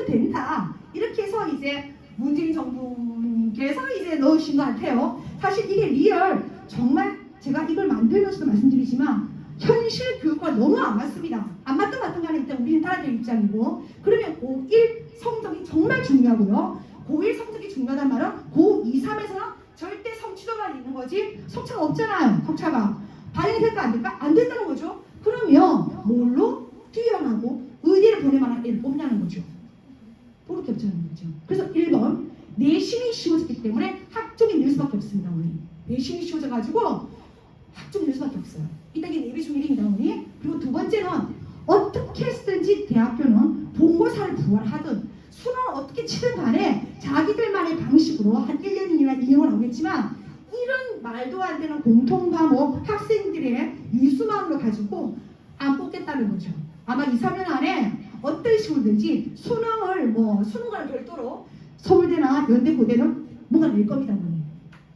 된다. 이렇게 해서 이제 문재인 정부님께서 이제 넣으신 것 같아요. 사실 이게 리얼 정말 제가 이걸 만들면서도 말씀드리지만 현실 교육과 너무 안 맞습니다. 안 맞든 맞든 간에 일단 우리는 따라야 될 입장이고 그러면 고1 성적이 정말 중요하고요. 고1 성적이 중요하단 말은 고2, 3에서는 절대 성취도가 있는 거지 성차가 없잖아요. 성차가 반영이 될까 안 될까? 안 된다는 거죠. 그러면 뭘로 뛰어나고 의대를 보낼 만한 애를 뽑냐는 거죠. 그렇게 없잖아요. 거죠. 그래서 1번 내신이 쉬워졌기 때문에 학종이 늘 수밖에 없습니다. 어머니. 내신이 쉬워져가지고 학종이 늘 수밖에 없어요. 이따 이게 내비 중일입니다. 어머니. 그리고 두 번째는 어떻게 쓰든지 대학교는 본고사를 부활하든 수능을 어떻게 치든 간에 자기들만의 방식으로 한 1년이나 2년은 나오겠지만 이런 말도 안 되는 공통과목 학생들의 이수만으로 가지고 안 뽑겠다는 거죠. 아마 2, 3년 안에 어떤 식으로든지 수능과는 별도로 서울대나 연대 고대는 뭔가 낼 겁니다.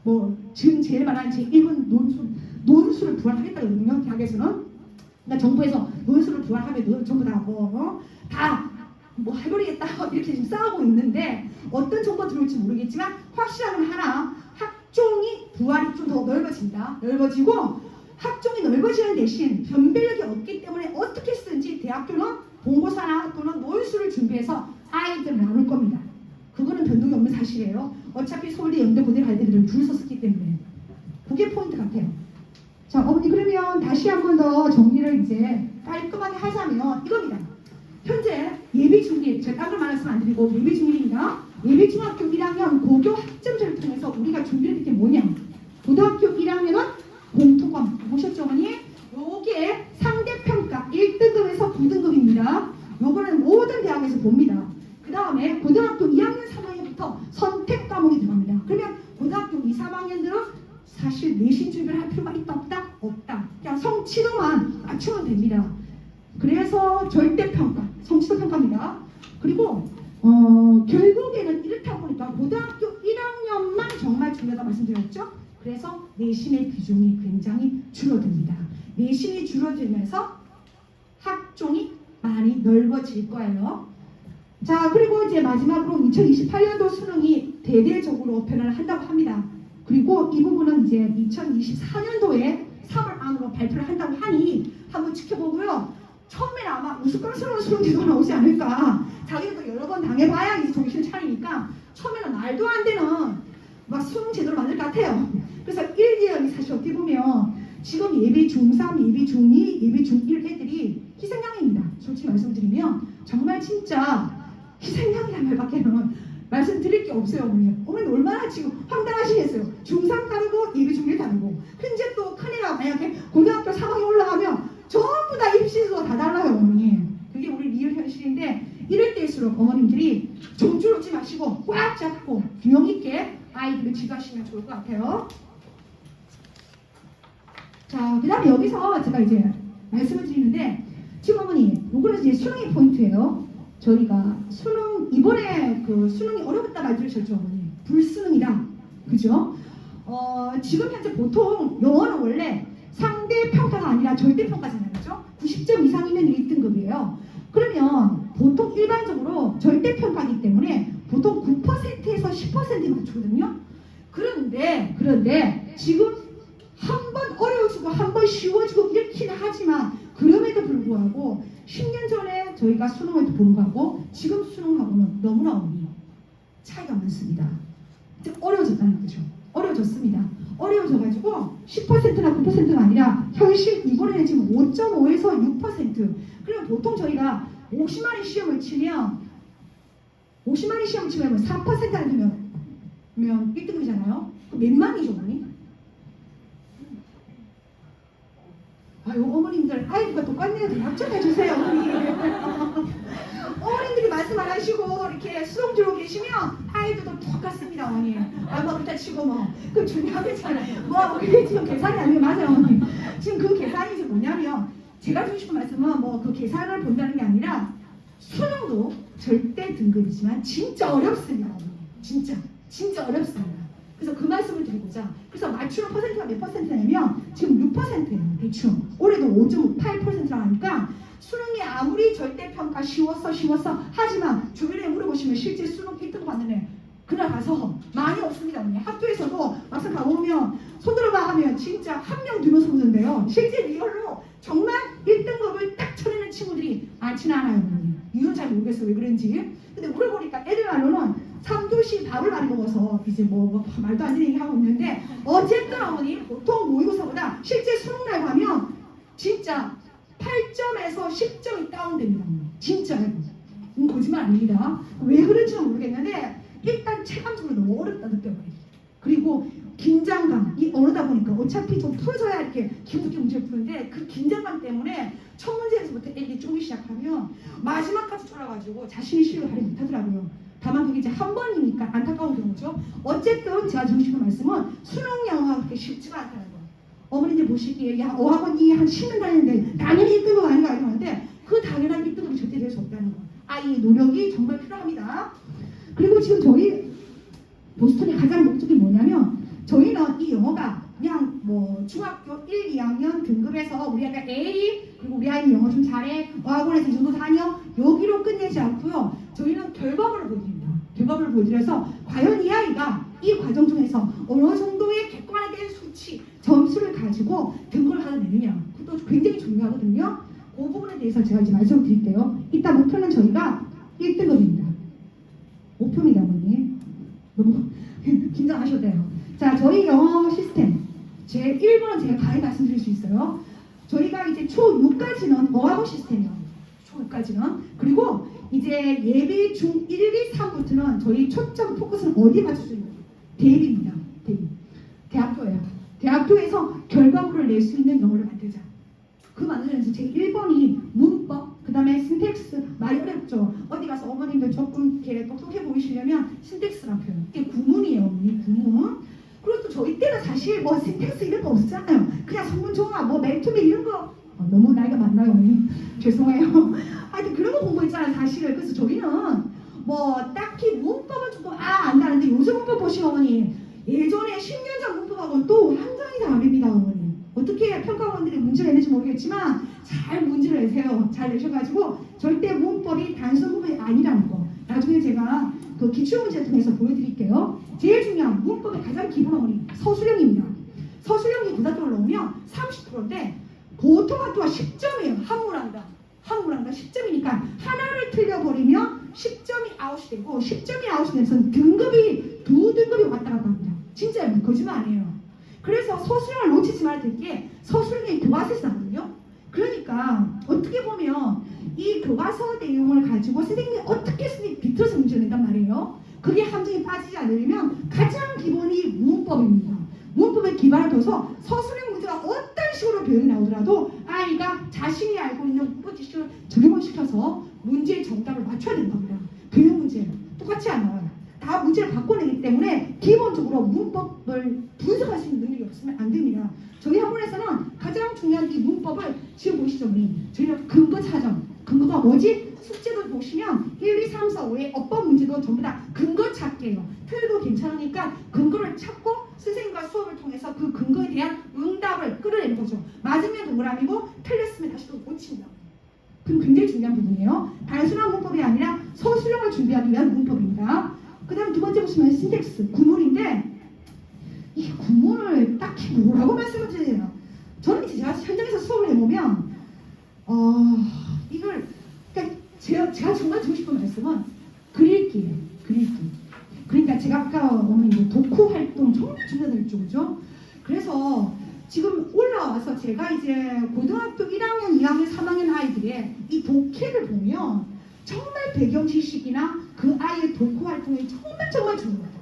뭐 지금 제일 말하는 제1번 논술을 부활하겠다거든요. 대학에서는. 그러니까 정부에서 논술을 부활하면 전부 다 해버리겠다 이렇게 지금 싸우고 있는데 어떤 정보가 들어올지 모르겠지만 확실한 건 하나 학종이 부활이 좀 더 넓어진다. 넓어지고 학종이 넓어지는 대신 변별력이 없기 때문에 어떻게 쓰든지 대학교는 본고사나 또는 논술을 준비해서 아이들을 나눌 겁니다. 그거는 변동이 없는 사실이에요. 어차피 서울대 연대 고대 갈 때들은 줄 섰었기 때문에 그게 포인트 같아요. 자, 어머니 그러면 다시 한 번 더 정리를 이제 깔끔하게 하자면 이겁니다. 현재 예비중일, 제가 딴 걸 말씀을 안 드리고 예비중일입니다. 예비중학교 1학년 고교 학점제를 통해서 우리가 준비를 했던 게 뭐냐? 고등학교 1학년은 공통과목 보셨죠 어머니? 요게 상대평가 1등급에서 9등급입니다. 요거는 모든 대학에서 봅니다. 그 다음에 고등학교 2학년 3학년부터 선택 과목이 들어갑니다. 그러면 고등학교 2, 3학년들은 사실 내신 준비를 할 필요가 있다 없다? 없다. 그냥 성취도만 맞추면 됩니다. 그래서 절대평가, 성취도 평가입니다. 그리고 결국에는 이렇다 보니까 고등학교 1학년만 정말 중요하다 말씀드렸죠? 그래서 내신의 비중이 굉장히 줄어듭니다. 내신이 줄어들면서 학종이 많이 넓어질 거예요. 자, 그리고 이제 마지막으로 2028년도 수능이 대대적으로 변화를 한다고 합니다. 그리고 이 부분은 이제 2024년도에 3월 안으로 발표를 한다고 하니 한번 지켜보고요. 처음에는 아마 우스꽝스러운 수능제도가 나오지 않을까. 자기도 여러 번 당해봐야 이제 정신 차리니까 처음에는 말도 안 되는 막 수능제도를 만들 것 같아요. 그래서 1, 2학년이 사실 어떻게 보면 지금 예비 중3, 예비 중2, 예비 중1 애들이 희생양입니다. 솔직히 말씀드리면 정말 진짜 희생양이란 말밖에는 말씀드릴 게 없어요. 어머니 얼마나 지금 황당하시겠어요. 중3 다르고 예비 중1 다르고 현재 또 큰애가 만약에 고등학교 3학년 올라가면 전부 다 입시도 다 달라요. 어머니. 그게 우리 리얼 현실인데 이럴 때일수록 어머님들이 정줄 놓지 마시고 꽉 잡고 균형 있게 아이들을 지도하시면 좋을 것 같아요. 자, 그 다음에 여기서 제가 이제 말씀을 드리는데 지금 어머니 요거는 이제 수능의 포인트예요. 저희가 수능 이번에 그 수능이 어렵다 말씀하셨죠 어머니. 불수능이다. 그죠? 지금 현재 보통 영어는 원래 상대 평가가 아니라 절대 평가잖아요. 그죠? 90점 이상이면 1등급이에요. 그러면 보통 일반적으로 절대 평가이기 때문에 보통 9%에서 10% 맞추거든요. 그런데 지금 한 번 어려워지고 한 번 쉬워지고 이렇긴 하지만 그럼에도 불구하고 10년 전에 저희가 수능을 보는 거하고 지금 수능하고는 너무나 어머니 차이가 많습니다. 어려워졌다는 거죠. 어려워졌습니다. 어려워져가지고 10%나 9%가 아니라 현실 이번에는 지금 5.5에서 6%. 그러면 보통 저희가 50만의 시험을 치면 4% 안 되면 1등급이잖아요. 몇 만이죠, 어머니? 아유, 어머님들 아이들과 똑같네요. 대답 좀 해주세요, 어머니. 어머님들이 말씀 안 하시고 이렇게 수능 들고 계시면 아이들도 똑같습니다, 어머니. 뭐 그렇다 치고 그 중요하겠잖아요. 그게 지금 계산이 아니에요. 맞아요, 어머니. 지금 그 계산이 이제 뭐냐면 제가 드리고 싶은 말씀은 그 계산을 본다는 게 아니라 수능도 절대 등급이지만 진짜 어렵습니다. 진짜 어렵습니다. 그래서 그 말씀을 드리고자, 그래서 맞추는 퍼센트가 몇 퍼센트냐면 지금 6%예요. 대충 올해도 5.8%라 하니까 수능이 아무리 절대평가 쉬웠어 하지만 주변에 물어보시면 실제 수능 1등 받는 애 그날 가서 많이 없습니다. 학교에서도 막상 가보면 손들어봐 하면 진짜 한 명 두 명 손드는데요. 실제 리얼로 정말 1등급을 딱 쳐내는 친구들이 많지는 않아요. 이유는 잘 모르겠어요. 왜 그런지. 근데 물어보니까 애들 말로는 3교시 밥을 많이 먹어서 이제 뭐 말도 안 되는 얘기 하고 있는데, 어쨌든 어머니 보통 모의고사보다 실제 수능날 가면 진짜 8점에서 10점이 다운됩니다. 진짜요. 거짓말 아닙니다. 왜 그런지는 모르겠는데 일단 체감적으로 너무 어렵다 느껴요. 그리고 긴장감이 어느다 보니까 어차피 좀 풀어져야 이렇게 기분 좋게 문제를 푸는데 그 긴장감 때문에 첫 문제에서부터 애들이 쪼기 시작하면 마지막까지 쫄아가지고 자신의 실력을 발휘 못하더라고요. 다만 그게 이제 한 번이니까 안타까운 경우죠. 어쨌든 제가 드리고 싶은 말씀은 수능 영어가 그렇게 쉽지가 않다는 거. 어머니들 보시기에 야 어학원이 한 10년 다녔는데 당연히 1등급 아닌가 이러는데 그 당연한 1등급이 절대 될 수 없다는 거. 아이의 노력이 정말 필요합니다. 그리고 지금 저희 보스턴의 가장 목적이 뭐냐면 저희는 이 영어가 그냥 뭐 중학교 1, 2학년 등급에서 우리 아이가 A 그리고 우리 아이는 영어 좀 잘해 어학원에서 이 정도 다녀 여기로 끝내지 않고요. 저희는 결과물을 보여드립니다. 결과물을 보여드려서 과연 이 아이가 이 과정 중에서 어느 정도의 객관화된 수치 점수를 가지고 등급을 하나 내느냐 그것도 굉장히 중요하거든요. 그 부분에 대해서 제가 이제 말씀을 드릴게요. 이따 목표는 저희가 1등급입니다. 목표입니다, 어머니. 너무 긴장하셔도 돼요. 자, 저희 영어 시스템 제 1번은 제가 가히 말씀드릴 수 있어요. 저희가 이제 초6까지는 어학원 시스템이에요. 초6까지는. 그리고 이제 예비 중 1, 2, 3부터는 저희 초점 포커스는 어디에 맞춰주는 거예요? 대입입니다. 대입. 대학교예요. 대학교에서 결과물을 낼 수 있는 영어를 만들자. 그 만들면서 제 1번이 문법, 그 다음에 신텍스, 많이 어렵죠. 어디 가서 어머님들 조금 이렇게 똑똑해 보이시려면 신텍스란 표현. 이게 구문이에요, 어머니, 구문. 그리고 또 저희 때는 사실 뭐 신텍스 이런 거 없었잖아요. 그냥 성문종합, 뭐 맨투맨 이런 거. 너무 나이가 많나요, 어머니? 죄송해요. 하여튼 그런 거 공부했잖아요, 사실은. 그래서 저희는 뭐 딱히 문법은 조금 안다는데 요즘 문법 보시면 어머니 예전에 10년 전 문법하고는 또 완전히 다릅니다, 어머니. 어떻게 평가원들이 문제를 내는지 모르겠지만 잘 문제를 내세요. 잘 내셔가지고 절대 문법이 단순 문법이 아니라는 거. 나중에 제가 그 기출문제를 통해서 보여드릴게요. 제일 중요한 문법의 가장 기본 어머니 서술형입니다. 서술형이 고등학교를 넣으면 30%인데 보통 학교가 10점이에요. 한 문항당 10점이니까 하나를 틀려버리면 10점이 아웃이 되고 10점이 아웃이 돼서 등급이 두 등급이 왔다 갔다 합니다. 진짜요. 거짓말 아니에요. 그래서 서술형을 놓치지 말아야 될 게 서술형이 교과서에서 나거든요. 그러니까 어떻게 보면 이 교과서 내용을 가지고 선생님이 어떻게 비틀어서 문제를 낸단 말이에요. 그게 함정에 빠지지 않으려면 가장 기본이 문법입니다. 문법에 기반을 둬서 서술형 문제가 어떤 식으로 표현이 나오더라도 아이가 자신이 알고 있는 문법 지식을 적용을 시켜서 문제의 정답을 맞춰야 되는 겁니다. 교육 문제 똑같이 안 나와요. 다 문제를 바꿔내기 때문에 기본적으로 문법을 분석할 수 있는 능력이 없으면 안 됩니다. 저희 학원에서는 가장 중요한 이 문법을 지금 보시죠. 저희는 근거 찾아. 근거가 뭐지? 숙제도 보시면 1, 2, 3, 4, 5의 어법 문제도 전부 다 근거 찾기예요. 틀려도 괜찮으니까 근거를 찾고 선생님과 수업을 통해서 그 근거에 대한 응답을 끌어내는 거죠. 맞으면 동그라미고 틀렸으면 다시 또 고칩니다. 그럼 굉장히 중요한 부분이에요. 단순한 문법이 아니라 서술형을 준비하기 위한 문법입니다. 그 다음 두 번째 보시면 신텍스, 구문인데 이 구문을 딱히 뭐라고 말씀을 드려요. 저는 이제 제가 현장에서 수업을 해보면 이걸 그러니까 제가 정말 드리고 싶은 말씀은 그릴기예요. 그릴기. 그러니까 제가 아까 어머니 독후 활동 정말 중요하다고 했죠. 그래서 지금 올라와서 제가 이제 고등학교 1학년, 2학년, 3학년 아이들의 이 독해를 보면 정말 배경 지식이나 그 아이의 독후 활동이 정말 중요하다.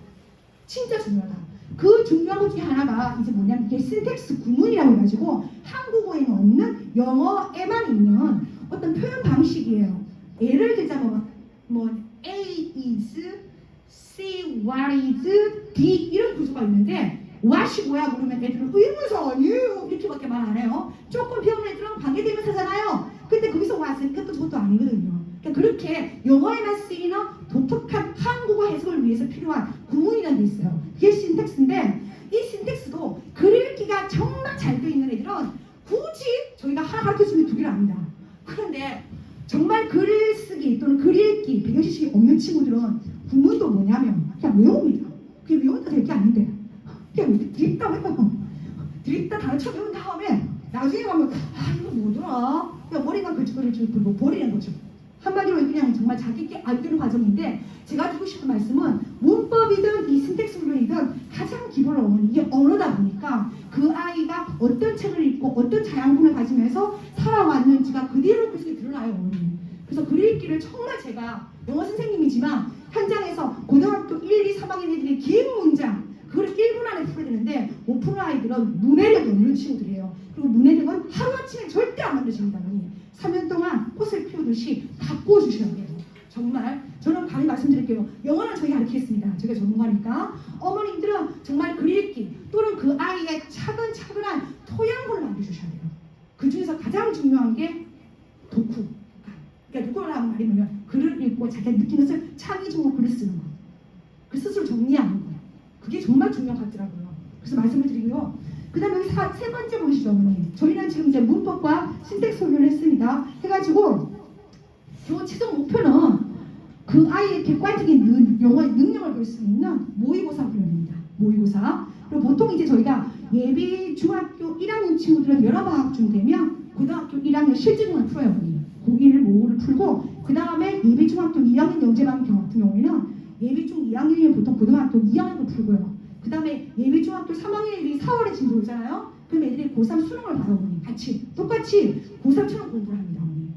진짜 중요하다. 그 중요한 것 중에 하나가 이제 뭐냐면 이게 신텍스 구문이라고 해가지고 한국어에는 없는 영어에만 있는 어떤 표현 방식이에요. 예를 들자면 뭐 A is, C what is, D 이런 구조가 있는데 what이 뭐야 그러면 애들은 의문사 아니에요 이렇게밖에 말 안 해요. 조금 배우는 애들은 관계대명사잖아요. 근데 거기서 what은 이것도 저것도 아니거든요. 그러니까 그렇게 영어에만 쓰이는 독특한 한국어 해석을 위해서 필요한 구문이라는 게 있어요. 그게 신텍스인데 이 신텍스도 글 읽기가 정말 잘 되어 있는 애들은 굳이 저희가 하나 가르쳐주면 두 개를 압니다. 그런데 정말 글 쓰기 또는 글 읽기, 배경 지식이 없는 친구들은 구문도 뭐냐면 그냥 외웁니다. 그게 외운다 될 게 아닌데 그냥 드립다 해요. 드립다 단어 쳐 배운 다음에 나중에 가면 이거 뭐더라? 그냥 머리가 걸쭉걸쭉 버리는 거죠. 한마디로 그냥 정말 자기께 알기는 과정인데 제가 드리고 싶은 말씀은 문법이든 이 신텍스 훈련이든 가장 기본으로는 이게 언어다 보니까 그 아이가 어떤 책을 읽고 어떤 자양분을 가지면서 살아왔는지가 그대로 글쓰기 드러나요. 어머니. 그래서 글 읽기를 정말 제가 영어 선생님이지만 현장에서 고등학교 1, 2, 3학년 애들이 긴 문장 그걸 1분 안에 풀어야 되는데 못 푸는 아이들은 문해력이 없는 친구들이에요. 그리고 문해력은 하루아침에 절대 안 만드십니다. 3년 동안 꽃을 피우듯이 가꾸어 주셔야 돼요. 정말 저는 강히 말씀드릴게요. 영어는 저희가 가르치겠습니다. 제가 전문가니까. 어머님들은 정말 글 읽기 또는 그 아이의 차근차근한 토양분을 만들어주셔야 돼요. 그 중에서 가장 중요한 게 독후. 그러니까 누구라는 말이 뭐냐면 글을 읽고 자기가 느낀 것을 창의적으로 글을 쓰는 거. 그 스스로 정리하는 거예요. 그게 정말 중요한 것 같더라고요. 그래서 말씀을 드리고요. 그 다음에 여기 세 번째 보시죠, 어머니. 저희는 지금 이제 문법과 신텍스 훈련을 했습니다. 해가지고 저 최종 목표는 그 아이의 객관적인 영어의 능력을 볼 수 있는 모의고사 훈련입니다. 모의고사. 그리고 보통 이제 저희가 예비 중학교 1학년 친구들은 여러방학쯤 되면 고등학교 1학년 실질적으로 풀어요, 어머니. 고1, 모5를 풀고 그 다음에 예비 중학교 2학년 영재반 같은 경우에는 예비 중 2학년이면 보통 고등학교 2학년도 풀고요. 그 다음에 예비 중학교 3학년 애들이 4월에 진도 오잖아요. 그럼 애들이 고3 수능을 봐요, 어머니. 같이 똑같이 고3처럼 공부를 합니다, 어머니.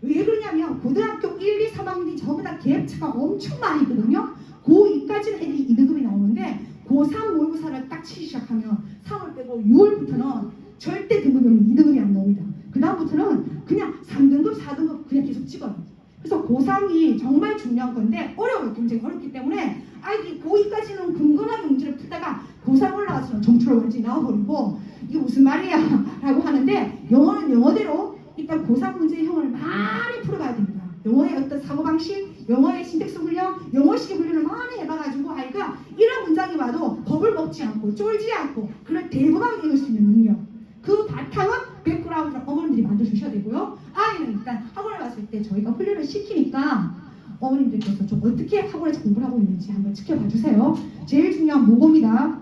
왜 그러냐면 고등학교 1, 2, 3학년이 전부 다 갭차가 엄청 많이 있거든요. 고2까지는 애들이 2등급이 나오는데 고3 모의고사를 딱 치기 시작하면 3월 빼고 6월부터는 절대 등급으로 2등급이 안 나옵니다. 그 다음부터는 그냥 3등급, 4등급 그냥 계속 찍어요. 그래서 고3이 정말 중요한 건데 어려워요. 굉장히 어렵기 때문에 아이들이 고2까지는 근근하게 문제를 풀다가 고3 올라가서는 정초를 완전히 나와버리고 이게 무슨 말이야 라고 하는데 영어는 영어대로 일단 고3 문제형을 많이 풀어봐야 됩니다. 영어의 어떤 사고방식, 영어의 신텍스 훈련, 영어식 훈련을 많이 해봐가지고 아이가 이런 문장이 와도 겁을 먹지 않고 쫄지 않고 그걸 대범하게 읽을 수 있는 능력, 그 바탕은 백그라운드를 어머님들이 만들어주셔야 되고요. 아이는 일단 학원을 갔을 때 저희가 훈련을 시키니까 어머님들께서 좀 어떻게 학원에서 공부를 하고 있는지 한번 지켜봐 주세요. 제일 중요한 모고입니다.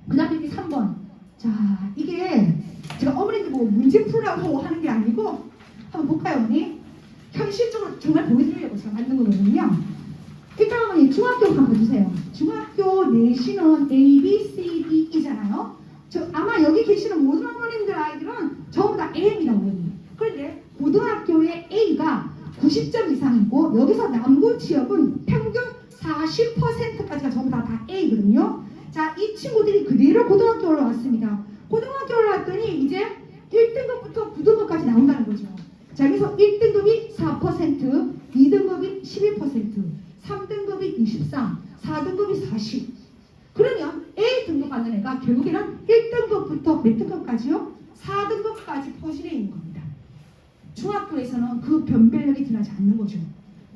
그 다음에 이게 3번. 자, 이게 제가 어머님들 보고 문제 풀라고 하는 게 아니고 한번 볼까요, 어머니? 현실적으로 정말 보여드리려고 제가 만든 거거든요. 일단 어머니 중학교 한번 봐주세요. 중학교 내신은 A, B, C, D이잖아요. 아마 여기 계시는 모든 어머님들 아이들은 전부 다 A입니다, 어머니. 그런데 고등학교의 A가 90점 이상이고 여기서 남부 지역은 평균 40%까지가 전부 다 A거든요. 자, 이 친구들이 그대로 고등학교 올라왔습니다. 고등학교 올라왔더니 이제 1등급부터 9등급까지 나온다는 거죠. 자, 여기서 1등급이 4%, 2등급이 11%, 3등급이 23, 4등급이 40. 그러면 A 등급 받는 애가 결국에는 1등급부터 몇 등급까지요? 4등급까지 포진해 있는 겁니다. 중학교에서는 그 변별력이 드러나지 않는 거죠.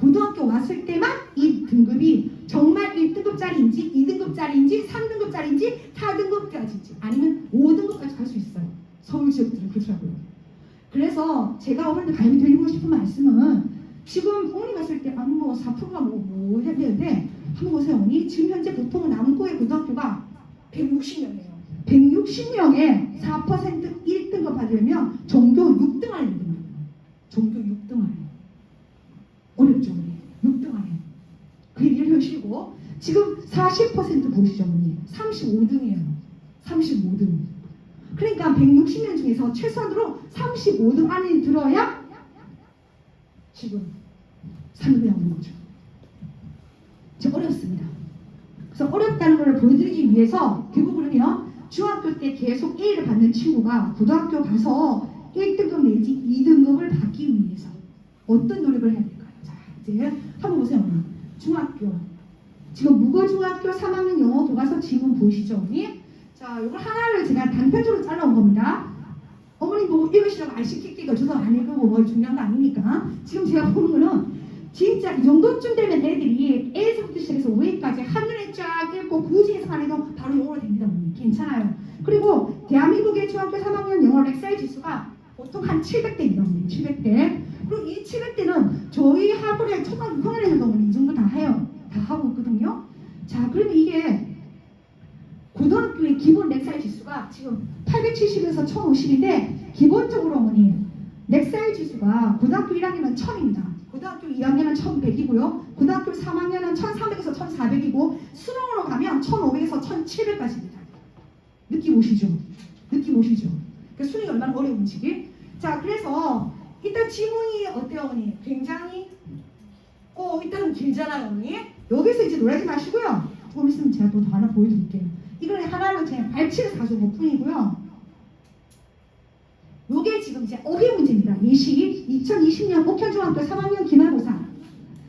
고등학교 왔을 때만 이 등급이 정말 1등급짜리인지 2등급짜리인지 3등급짜리인지 4등급까지인지 아니면 5등급까지 갈 수 있어요. 서울 지역들은 그렇더라고요. 그래서 제가 어머니들 가입이 드리고 싶은 말씀은 지금 어머니 봤을 때 아니 뭐 4%가 뭐 했는데 한번 보세요. 어머니 지금 현재 보통 남구의 고등학교가 160명이에요. 160명에 4% 1등급 받으려면 전교 6등 안에 있는 거예요. 전교 6등 안에. 어렵죠, 어머니. 6등 안에. 그게 리얼 현실이고 지금 40% 보시죠, 어머니. 35등이에요. 35등. 그러니까 160명 중에서 최소한으로 35등 안에 들어야 지금 3등이 나오는 거죠. 지금 어렵습니다. 그래서 어렵다는 걸 보여드리기 위해서 결국은요 중학교 때 계속 A를 받는 친구가 고등학교 가서 1등급 내지 2등급을 받기 위해서 어떤 노력을 해야 될까요? 자, 이제 한번 보세요. 중학교 지금 무거중학교 3학년 영어 교과서 지문 보이시죠? 언니? 자, 이걸 하나를 제가 단편적으로 잘라온 겁니다. 어머니 보고 읽으시라고 안 시키기가 저도 안 읽고 뭐 중요한 거 아니니까. 지금 제가 보는 거는 진짜 이 정도쯤 되면 애들이 A에서부터 시작해서 O까지 한눈에 쫙 읽고 굳이 해석 안 해도 바로 영어로 됩니다. 어머니. 괜찮아요. 그리고 대한민국의 중학교 3학년 영어 렉사이 지수가 보통 한 700대입니다. 어머니. 700대. 그리고 이 700대는 저희 학원에 초등학교 6학년에서도 어머니 이 정도 다 해요. 다 하고 있거든요. 자, 그러면 이게 고등학교의 기본 렉사이 지수가 지금 870에서 1050인데 기본적으로 어머니 렉사이 지수가 고등학교 1학년은 1000입니다. 고등학교 2학년은 1100이고요. 고등학교 3학년은 1300에서 1400이고 수능으로 가면 1500에서 1700까지입니다. 느낌 오시죠? 느낌 오시죠? 그러니까 수능이 얼마나 어려운지. 자, 그래서 일단 지문이 어때요 어머니? 굉장히 일단은 길잖아요 어머니. 여기서 이제 놀라지 마시고요. 조금 있으면 제가 또 하나 보여드릴게요. 이거는 하나는 그냥 발치를 가져온 것 뿐이고요. 요게 지금 이제 어휘 문제입니다. 예시 2020년 옥현중학교 3학년 기말고사.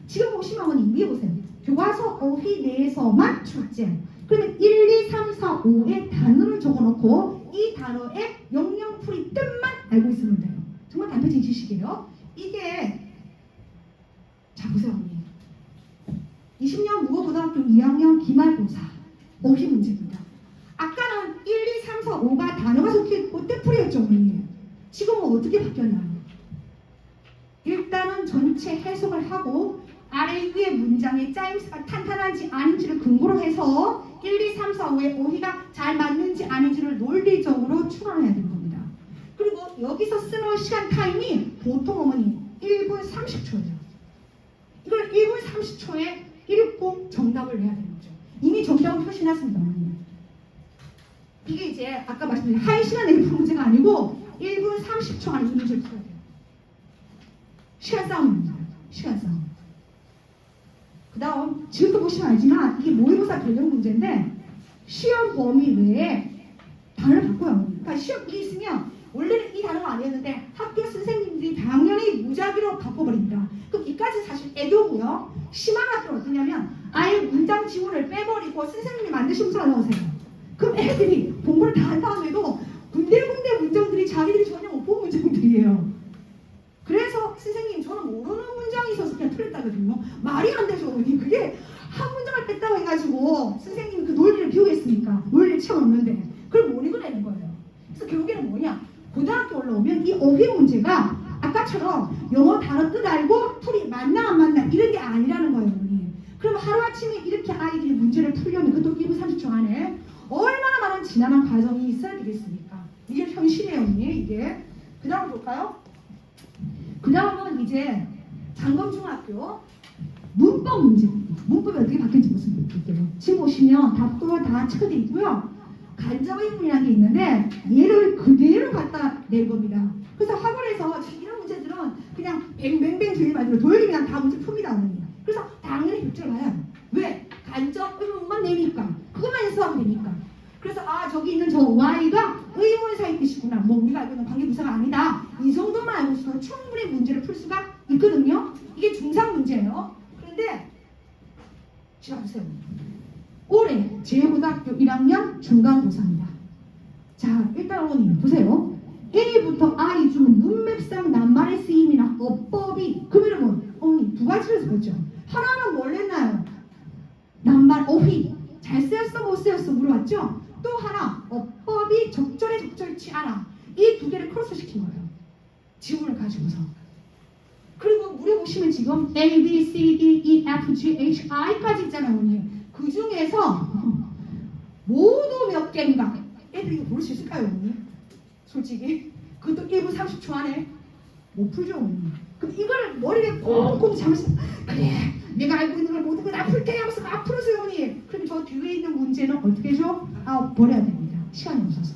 지금 보시면 어머니 위에 보세요. 교과서 어휘 내에서만 출제. 그러면 1, 2, 3, 4, 5의 단어를 적어놓고 이 단어의 영영풀이 뜻만 알고 있으면 돼요. 정말 단편적인 지식이에요. 이게 자 보세요 어머니. 20년 무거고등학교 2학년 기말고사 어휘 문제입니다. 아까는 1, 2, 3, 4, 5가 단어가 섞여있고 뜻풀이였죠 어머니. 지금은 어떻게 바뀌었나요? 일단은 전체 해석을 하고 아래 위의 문장의 짜임새가 탄탄한지 아닌지를 근거로 해서 1, 2, 3, 4, 5의 어휘가 잘 맞는지 아닌지를 논리적으로 추론해야 되는 겁니다. 그리고 여기서 쓰는 시간 타임이 보통 어머니 1분 30초예요. 이걸 1분 30초에 읽고 정답을 내야 되는 거죠. 이미 정답은 표시났습니다. 어머니. 이게 이제 아까 말씀드린 1시간 내에 푸는 문제가 아니고 1분 30초 안에 이 문제를 풀어야 돼요. 시간 싸움입니다. 시간 싸움. 그 다음 지금도 보시면 알지만 이게 모의고사 변형 문제인데 시험 범위 외에 단어를 바꿔요. 그러니까 시험 이게 있으면 원래는 이 단어가 아니었는데 학교 선생님들이 당연히 무작위로 바꿔버립니다. 그럼 이까지 사실 애교고요. 심한 학교는 어떠냐면 아예 문장 지문을 빼버리고 선생님이 만드신 문장을 넣으세요. 그럼 애들이 공부를 다 한 다음에도 군데군데 문장들이 자기들이 전혀 못 본 문장들이에요. 그래서 선생님 저는 모르는 문장이 있어서 그냥 틀렸다거든요. 말이 안 되죠. 그게 한 문장을 뺐다고 해가지고 선생님이 그 논리를 비우겠습니까? 논리를 채워놓는데 그걸 못 읽어내는 거예요. 그래서 결국에는 뭐냐? 고등학교 올라오면 이 어휘 문제가 아까처럼 영어 단어 뜻 알고 풀이 맞나 안 맞나 이런 게 아니라는 거예요. 어머니. 그럼 하루아침에 이렇게 아이들이 문제를 풀려면 그것도 1분 30초 안에 얼마나 많은 지난한 과정이 있어야 되겠습니까? 이게 현실이에요. 어머니. 이게 그 다음 볼까요? 그 다음은 이제 장검중학교 문법 문제입니다. 문법이 어떻게 바뀌는지 모습 볼게요. 지금 보시면 답도 다 쳐져 있고요. 간접의문이라는 게 있는데 얘를 그대로 갖다 낼 겁니다. 그래서 학원에서 이런 문제들은 그냥 뱅뱅뱅 들리면 도열이랑 다 문제 풉니다. 어머니. 그래서 당연히 교재를 봐야 해요. 왜? 간접의문만 내니까 그것만 해석하면 되니까. 그래서 저기 있는 저 Y가 의문사의 뜻이구나. 뭐 우리가 알고 있는 관계부사가 아니다. 이 정도만 알고 있어도 충분히 문제를 풀 수가 있거든요. 이게 중상 문제예요. 그런데 지금 보세요. 올해 제고등학교 1학년 중간고사입니다. 자, 일단 어머니 보세요. A부터 I 중 문맥상 낱말의 쓰임이나 어법이 그러면 어머니 두 가지를 썼죠. 하나는 뭘 했나요? 낱말 어휘 잘 쓰였어 못 쓰였어 물어봤죠. 또 하나 어법이 적절해 적절치 않아. 이 두 개를 크로스 시킨 거예요. 지문을 가지고서. 그리고 무려 보시면 지금 A, B, C, D, E, F, G, H, I까지 있잖아요. 어머니. 그 중에서 모두 몇 개인가? 애들이 이거 모를 수 있을까요, 어머니? 솔직히 그것도 1분 30초 안에 못 풀죠, 어머니. 그럼 이걸 머리에 꽁꽁 잡으면서 그래 내가 알고 있는 걸 모든 걸 다 풀게 하면서 막 풀으세요, 어머니. 그럼 저 뒤에 있는 문제는 어떻게 해줘? 버려야 됩니다. 시간이 없어서.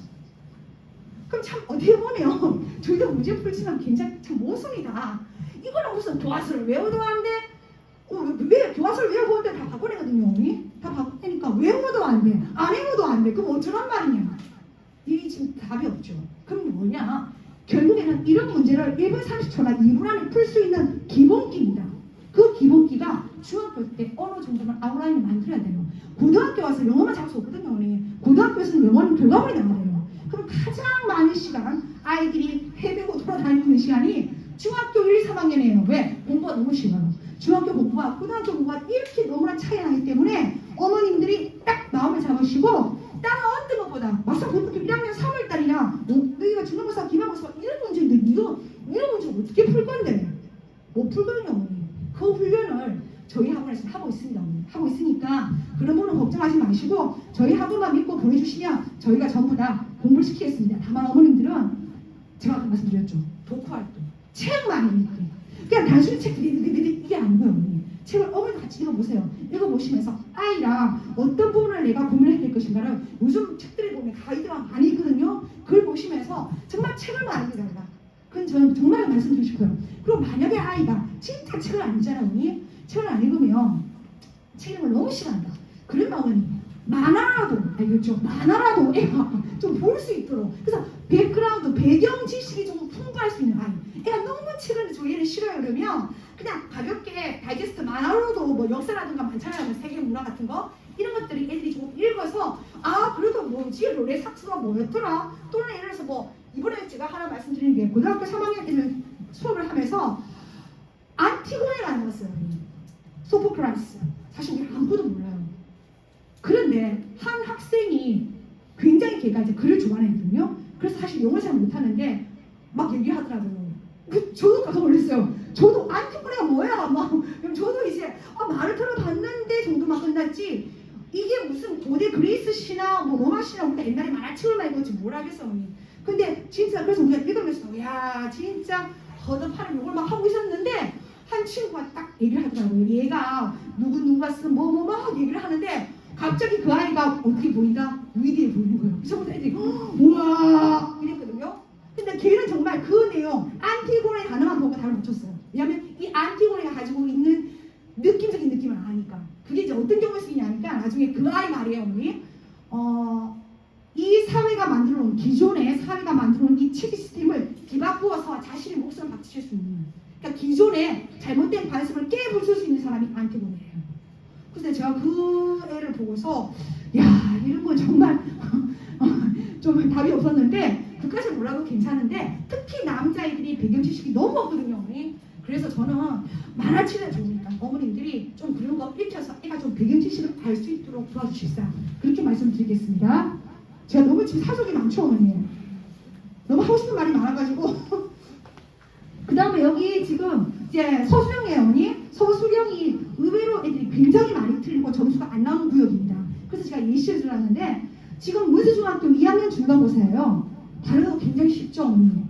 그럼 참 어떻게 보면 저희도 문제 풀지만 굉장히 참 모순이다. 이거는 무슨 교과서를 외워도 안 돼? 왜 교과서를 외워보는데 다 바꿔내거든요, 어머니? 다 바꿔내니까 외워도 안 돼, 안 외워도 안 돼. 그럼 어쩌란 말이냐? 이게 지금 답이 없죠. 그럼 뭐냐? 결국에는 이런 문제를 1분 30초나 2분 안에 풀 수 있는 기본기입니다. 그 기본기가 중학교 때 어느 정도는 아웃라인을 만들어야 돼요. 고등학교 와서 영어만 잡을 수 없거든요, 어머니. 고등학교에서는 영어는 결과물이 나와야 돼요. 그럼 가장 많은 시간 아이들이 헤매고 돌아다니는 시간이 중학교 1, 3학년이에요. 왜? 공부가 너무 싫어요. 중학교 공부와 고등학교 공부가 이렇게 너무나 차이가 나기 때문에 어머님들이 딱 마음을 잡으시고 다른 어떤 것보다 막상 고등학교 1학년 3월달이나 너희가 중간고사, 기말고사 이런 문제인데 이런 문제 어떻게 풀 건데? 못 풀거든요, 어머니. 그 훈련을 저희 학원에서 하고 있습니다, 어머니. 하고 있으니까 그런 부분 걱정하지 마시고 저희 학원만 믿고 보내주시면 저희가 전부 다 공부를 시키겠습니다. 다만 어머님들은 제가 아까 말씀드렸죠. 독후활동, 책 많이 읽기. 그냥 단순히 책 이게 아니고요, 어머니. 책을 어머니 같이 읽어보세요. 읽어보시면서 아이랑 어떤 부분을 내가 고민해야 될 것인가를 요즘 책들에 보면 가이드가 많이 있거든요. 그걸 보시면서 정말 책을 많이 읽어달라. 그건 저는 정말 말씀드리고 싶어요. 그리고 만약에 아이가 진짜 책을 안 읽잖아요, 어머니. 책을 안 읽으면 책 읽는 걸 너무 싫어한다. 그러면 어머니 만화라도 알겠죠? 만화라도 애가 좀 볼 수 있도록. 그래서 백그라운드 배경 지식이 좀 풍부할 수 있는 아이. 애가 너무 책을 저 얘는 싫어요 그러면 그냥 가볍게 다이제스트 만화로도 뭐 역사라든가 많잖아요. 세계 문화 같은 거 이런 것들이 애들이 조금 읽어서 아 그래도 뭐지 르네상스가 뭐였더라. 또는 예를 들어서 뭐 이번에 제가 하나 말씀드리는 게 고등학교 3학년 때는 수업을 하면서 안티고네가 나왔어요. 소포크라스. 사실 우리 아무도 몰라요. 그런데 한 학생이 굉장히 걔가 이제 글을 좋아하거든요. 그래서 사실 영어를 잘 못하는데 막 얘기하더라고요. 저도 깜짝 놀랐어요. 저도 안티고네가 뭐야? 막 저도 이제 말을 들어봤는데 정도만 끝났지. 이게 무슨 고대 그리스 신화, 뭐 로마 신화 우리가 옛날에 만화책을만 읽었지 뭘 하겠어, 언니. 근데 진짜 그래서 우리가 읽으면서 야 진짜 허접하는 욕을 막 하고 있었는데 한 친구가 딱 얘기를 하더라고요. 얘가 누구누가 쓴 뭐 얘기를 하는데 갑자기 그 아이가 어떻게 보인다? 위대해 보이는 거예요. 그래서 애들이 우와 이랬거든요. 근데 걔는 정말 그 내용 안티고네 단어만 보고 답을 맞췄어요. 왜냐하면 이 안티고네가 가지고 있는 느낌적인 느낌을 아니까. 그게 이제 어떤 경우에 쓰이냐니까 나중에 그 아이 말이에요, 언니. 이 사회가 만들어놓은 기존의 사회가 만들어놓은 이 체계 시스템을 뒤바꾸어서 자신의 목숨을 바칠 수 있는 그러니까 기존의 잘못된 관습을 깨부술 수 있는 사람이 안티고네예요. 그래서 제가 그 애를 보고서 야 이런 건 정말 좀 답이 없었는데 그까지 몰라도 괜찮은데 특히 남자애들이 배경 지식이 너무 없거든요, 어머니. 그래서 저는 만화책은 좋으니까 어머님들이 좀 그런 거 읽혀서 애가 좀 배경 지식을 알 수 있도록 도와주실사 그렇게 말씀드리겠습니다. 제가 너무 지금 사족이 많죠, 어머니. 너무 하고 싶은 말이 많아가지고 그 다음에 여기 지금 이제 서수령이에요, 어머니. 서수령이 의외로 애들이 굉장히 많이 틀리고 점수가 안 나오는 구역입니다. 그래서 제가 예시를 들었는데 지금 문수중학교 2학년 중간고사예요. 다른 거 굉장히 쉽죠, 어머니.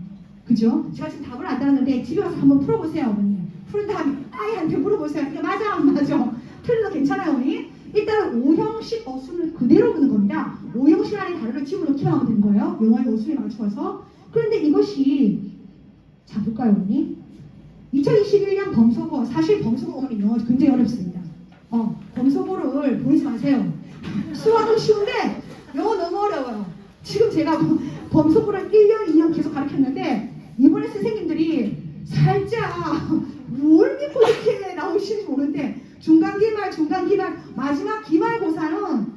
그죠? 제가 지금 답을 안 달았는데 집에 가서 한번 풀어보세요, 어머니. 푸른 다음에 아이한테 물어보세요. 이게 맞아 안 맞아? 틀려도 괜찮아요, 어머니? 일단은 5형식 어순을 그대로 보는 겁니다. 5형식 안에 단어를 집어넣기만 하면 되는 거예요. 영어의 어순에 맞춰서. 그런데 이것이 자 볼까요, 어머니? 2021년 범서고 사실 범서고 어머니 영어 굉장히 어렵습니다. 범서고를 보내지 마세요. 수학은 쉬운데 영어 너무 어려워요. 지금 제가 범서고를 1년, 2년 계속 가르쳤는데 이번에 선생님들이 살짝 뭘 믿고 이렇게 나오시는지 모르는데 중간 기말, 마지막 기말고사는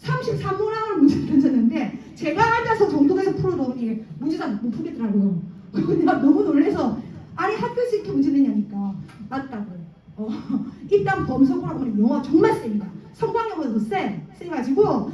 33문항을 문제 던졌는데 제가 앉아서 정독해서 풀어도 문제가 못 풀겠더라고요. 그냥 너무 놀래서 아니 학교에서 이렇게 문제 내냐니까 맞다고요. 일단 범서고라고 하면 영어 정말 셉니다. 성광영어도 세가지고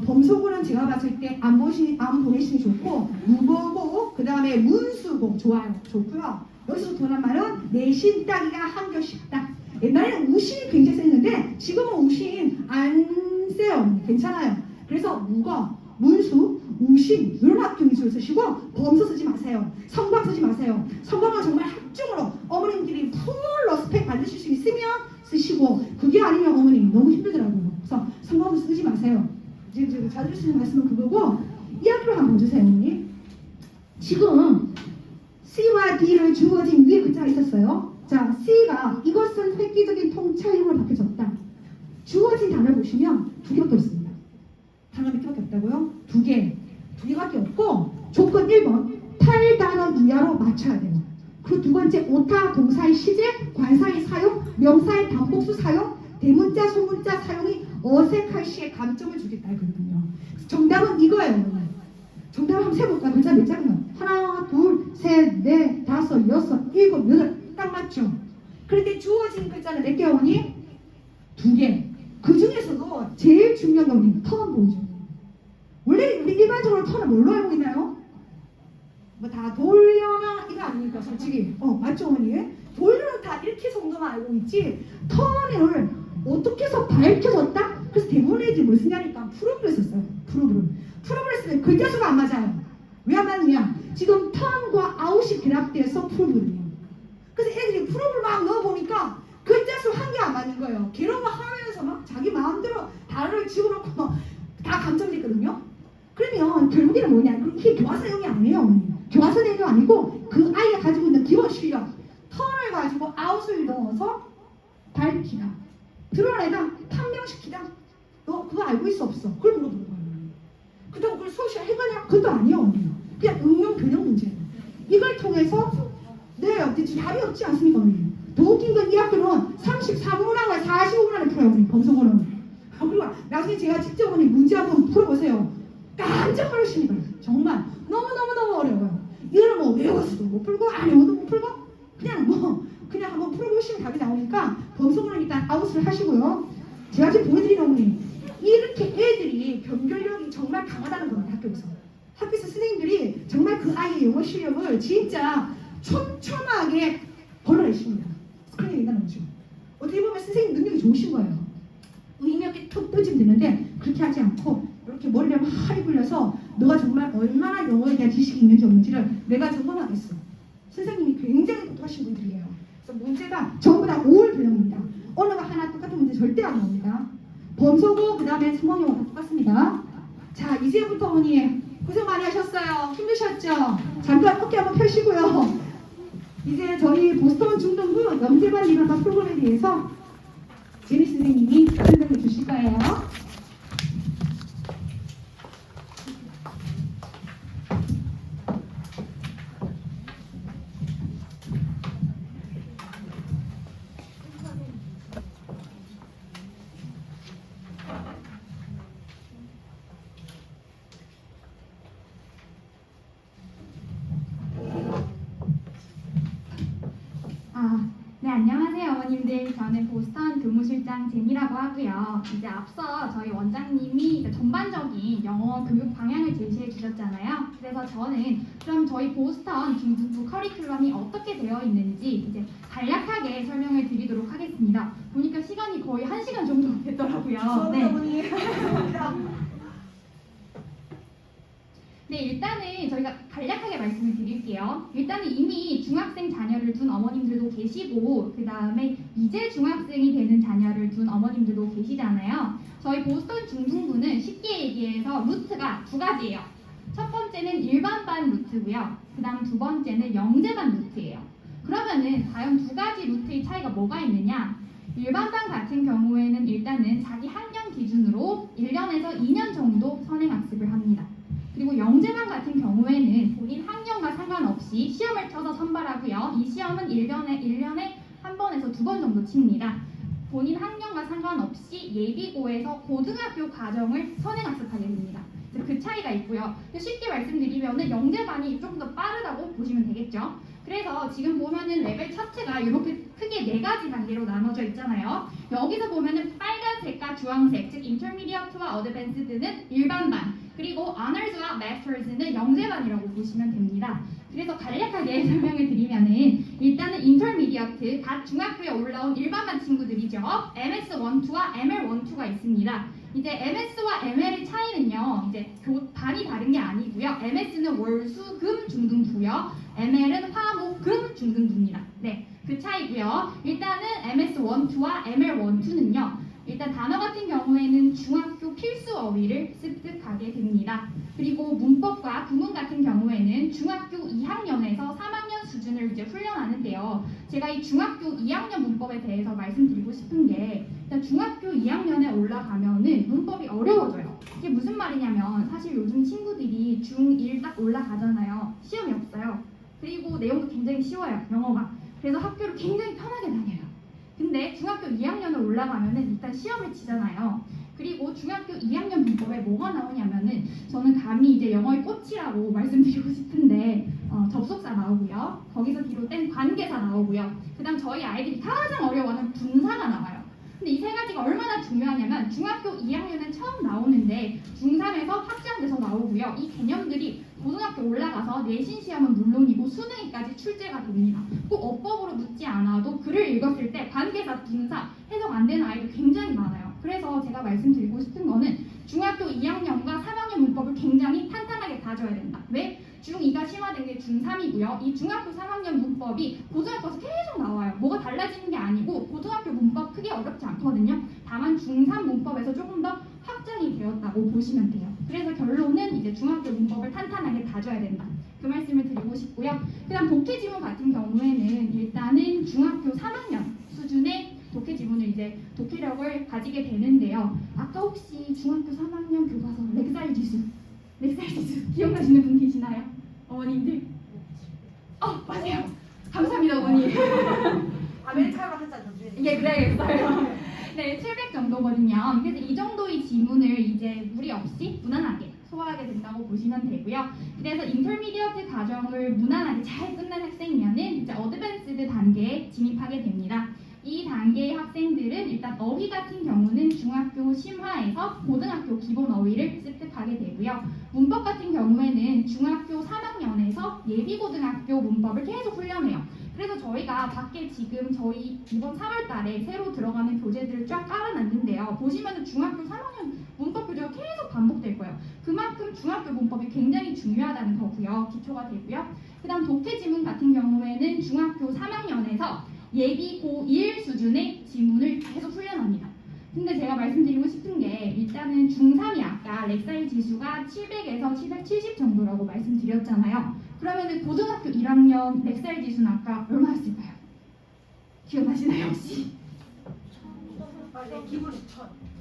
범서고는 제가 봤을 때 안 보내시는 게 좋고 무보고 그 다음에 문수고 좋아요. 좋고요. 여기서 도난 말은 내신 따기가 한 교씩 딱. 옛날에는 우신이 굉장히 셌는데 지금은 우신 안 세요. 괜찮아요. 그래서 무거, 문수, 우신 이런 학교 미술을 쓰시고 범서 쓰지 마세요. 성광 쓰지 마세요. 성광은 정말 학중으로 어머님들이 풀로 스펙 받으실 수 있으면 쓰시고 그게 아니면 어머니 너무 힘들더라고요. 그래서 성광은 쓰지 마세요. 지금 자주 쓰는 말씀은 그거고 이 학교를 한번 보주세요, 어머니. 지금 C와 D를 주어진 위에 글자가 있었어요. 자, C가 이것은 획기적인 통찰력으로 바뀌어졌다. 주어진 단어를 보시면 두 개밖에 없습니다. 단어 몇 개밖에 없다고요? 두 개밖에 없고 조건 1번 8단어 이하로 맞춰야 돼요. 그 두 번째 오타 동사의 시제, 관사의 사용, 명사의 단복수 사용, 대문자, 소문자 사용이 어색할 시에 감점을 주겠다 했거든요. 정답은 이거예요. 정답 한번 세볼까? 글자 몇 자인가? 하나, 둘, 셋, 넷, 다섯, 여섯, 일곱, 여덟. 딱 맞죠? 그런데 주어진 글자는 몇 개 어머니? 2개. 그 중에서도 제일 중요한 게 어머니 턴 보이죠? 원래 우리 일반적으로 턴을 뭘로 알고 있나요? 뭐 다 돌려나 이거 아닙니까? 솔직히 맞죠 어머니? 돌려는 다 이렇게 정도만 알고 있지 턴을 어떻게 해서 밝혀졌다? 그래서 대부분의 애들이 뭘 쓰냐니까 프로브를 썼어요. 프로브를 쓰면 글자 수가 안 맞아요. 왜 안 맞느냐? 지금 턴과 아웃이 결합돼서 프로브거든요. 그래서 애들이 프로브를 막 넣어보니까 글자 수 한 개 안 맞는 거예요. 걔런 거 하면서 막 자기 마음대로 단어를 집어넣고 막 다 감정됐거든요. 그러면 결국에는 뭐냐? 이게 교과서 내용이 아니에요 어머니. 교과서 내용이 아니고 그 아이가 가지고 있는 기본 실력 턴을 가지고 아웃을 넣어서 밝히다 드러내다 판명시키다. 너 그거 알고 있어 없어? 그걸 물어보는 거예요. 그렇다고 그걸 수업시에 해가냐? 그것도 아니에요 어머니. 그냥 응용 변형 문제예요. 이걸 통해서 답이 없지 않습니까 어머니? 더 웃긴 건 이 학교는 34분하고 45분 안에 풀어요 어머니. 범성어는. 그리고 나중에 제가 직접 어머니 문제 한번 풀어보세요. 깜짝 놀라시는 거예요. 정말 너무너무 어려워요. 이거는 뭐 외워서도 못 풀고 안 외워도 못 풀고 그냥 한번 풀어보시면 답이 나오니까 범성어는 일단 아웃을 하시고요. 제가 지금 보여드리는 어머니 이렇게 애들이 변별력이 정말 강하다는 거예요. 학교에서 선생님들이 정말 그 아이의 영어 실력을 진짜 촘촘하게 걸러내십니다. 스크린에다 넣죠. 어떻게 보면 선생님 능력이 좋으신 거예요. 의미 없게 툭 떠지면 되는데 그렇게 하지 않고 이렇게 머리를 많이 굴려서 너가 정말 얼마나 영어에 대한 지식이 있는지 없는지를 내가 점검하겠어. 선생님이 굉장히 똑똑하신 분들이에요. 그래서 문제가 전부 다 5월 변형입니다. 언어가 하나 똑같은 문제 절대 안 나옵니다. 범서고 그 다음에 성공영어 다 똑같습니다. 자 이제부터 어머니 고생 많이 하셨어요. 힘드셨죠? 잠깐 어깨 한번 펴시고요. 이제 저희 보스턴 중등부 영재반 리바가 프로그램에 대해서 제니 선생님이 설명해 주실 거예요. 네, 안녕하세요 어머님들. 저는 보스턴 교무실장 제니라고 하고요. 이제 앞서 저희 원장님이 이제 전반적인 영어 교육 방향을 제시해 주셨잖아요. 그래서 저는 그럼 저희 보스턴 중등부 커리큘럼이 어떻게 되어 있는지 이제 간략하게 설명을 드리도록 하겠습니다. 보니까 시간이 거의 1시간 정도 됐더라고요. 네. 네, 일단은 저희가 간략하게 말씀을 드릴게요. 일단은 이미 중학생 자녀를 둔 어머님들도 계시고 그 다음에 이제 중학생이 되는 자녀를 둔 어머님들도 계시잖아요. 저희 보스턴 중등부는 쉽게 얘기해서 루트가 2가지예요. 첫 번째는 일반반 루트고요. 그 다음 2번째는 영재반 루트예요. 그러면은 과연 2가지 루트의 차이가 뭐가 있느냐? 일반반 같은 경우에는 일단은 자기 학년 기준으로 1년에서 2년 정도 선행학습을 합니다. 그리고 영재반 같은 경우에는 본인 학년과 상관없이 시험을 쳐서 선발하고요. 이 시험은 1년에 한 번에서 2번 정도 칩니다. 본인 학년과 상관없이 예비고에서 고등학교 과정을 선행학습하게 됩니다. 그 차이가 있고요. 쉽게 말씀드리면 영재반이 조금 더 빠르다고 보시면 되겠죠. 그래서 지금 보면은 레벨 차트가 이렇게 크게 4가지 단계로 나눠져 있잖아요. 여기서 보면은 빨간색과 주황색, 즉 인터미디어트와 어드밴스드는 일반반, 그리고 어너즈와 마스터즈는 영재반이라고 보시면 됩니다. 그래서 간략하게 설명을 드리면은 일단은 인터미디어트, 각 중학교에 올라온 일반반 친구들이죠. MS1-2와 ML1-2가 있습니다. 이제 MS와 ML의 차이는요, 이제 반이 다른 게 아니고요. MS는 월, 수, 금 중등부요. ML은 화, 목, 금 중등부입니다. 네, 그 차이고요. 일단은 MS1-2와 ML1-2는요. 일단 단어 같은 경우에는 중학교 필수 어휘를 습득하게 됩니다. 그리고 문법과 구문 같은 경우에는 중학교 2학년에서 3학년 수준을 이제 훈련하는데요. 제가 이 중학교 2학년 문법에 대해서 말씀드리고 싶은 게 일단 중학교 2학년에 올라가면은 문법이 어려워져요. 이게 무슨 말이냐면 사실 요즘 친구들이 중1 딱 올라가잖아요. 시험이 없어요. 그리고 내용도 굉장히 쉬워요. 영어가. 그래서 학교를 굉장히 편하게 다녀요. 근데 중학교 2학년을 올라가면은 일단 시험을 치잖아요. 그리고 중학교 2학년 문법에 뭐가 나오냐면은 저는 감히 이제 영어의 꽃이라고 말씀드리고 싶은데 접속사 나오고요. 거기서 비롯된 관계사 나오고요. 그다음 저희 아이들이 가장 어려워하는 분사가 나와요. 근데 이 세 가지가 얼마나 중요하냐면 중학교 2학년은 처음 나오는데 중3에서 확장돼서 나오고요. 이 개념들이 고등학교 올라가서 내신 시험은 물론이고 수능에까지 출제가 됩니다. 꼭 어법으로 묻지 않아도 글을 읽었을 때 관계사, 분사 해석 안 되는 아이들 굉장히 많아요. 그래서 제가 말씀드리고 싶은 거는 중학교 2학년과 3학년 문법을 굉장히 탄탄하게 다져야 된다. 왜? 중2가 심화된 게 중3이고요. 이 중학교 3학년 문법이 고등학교에서 계속 나와요. 뭐가 달라지는 게 아니고 고등학교 문법 크게 어렵지 않거든요. 다만 중3 문법에서 조금 더 확장이 되었다고 보시면 돼요. 그래서 결론은 이제 중학교 문법을 탄탄하게 다져야 된다. 그 말씀을 드리고 싶고요. 그다음 독해 지문 같은 경우에는 일단은 중학교 3학년 수준의 독해 지문을 이제 독해력을 가지게 되는데요. 아까 혹시 중학교 3학년 교과서 렉살 지수 기억나시는 분 계시나요? 어머님들? 맞아요. 감사합니다, 어머니. 아메리카노 한 잔 더 주세요. 예, 그래야겠어요. 네, 700 정도거든요. 그래서 이 정도의 지문을 이제 무리 없이 무난하게 소화하게 된다고 보시면 되고요. 그래서 인터미디어트 과정을 무난하게 잘 끝낸 학생이면은 이제 어드밴스드 단계에 진입하게 됩니다. 이 단계의 학생들은 일단 어휘 같은 경우는 중학교 심화에서 고등학교 기본 어휘를 습득하게 되고요. 문법 같은 경우에는 중학교 3학년에서 예비고등학교 문법을 계속 훈련해요. 그래서 저희가 밖에 지금 저희 이번 3월 달에 새로 들어가는 교재들을 쫙 깔아놨는데요. 보시면은 중학교 3학년 문법 교재가 계속 반복될 거예요. 그만큼 중학교 문법이 굉장히 중요하다는 거고요. 기초가 되고요. 그 다음 독해 지문 같은 경우에는 중학교 3학년에서 예비 고1 수준의 지문을 계속 훈련합니다. 근데 제가 말씀드리고 싶은 게 일단은 중3이 아까 렉사이 지수가 700에서 770 정도라고 말씀드렸잖아요. 그러면은 고등학교 1학년 렉사이 지수는 아까 얼마였을까요? 기억나시나요 혹시? 네, 기본 1000.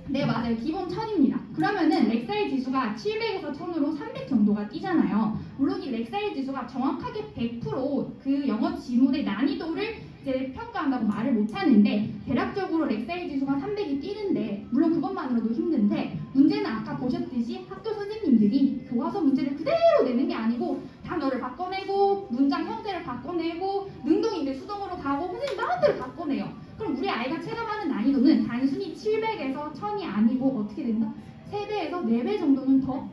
네, 맞아요. 기본 1000입니다. 그러면은 렉사이 지수가 700에서 1000으로 300 정도가 뛰잖아요. 물론 이 렉사이 지수가 정확하게 100%그 영어 지문의 난이도를 이제 평가한다고 말을 못하는데 대략적으로 렉사이 지수가 300이 뛰는데 물론 그것만으로도 힘든데 문제는 아까 보셨듯이 학교 선생님들이 교과서 문제를 그대로 내는 게 아니고 단어를 바꿔내고 문장 형태를 바꿔내고 능동인데 수동으로 가고 선생님 마음대로 바꿔내요. 그럼 우리 아이가 체감하는 난이도는 단순히 700에서 1000이 아니고 어떻게 된다? 3배에서 4배 정도는 더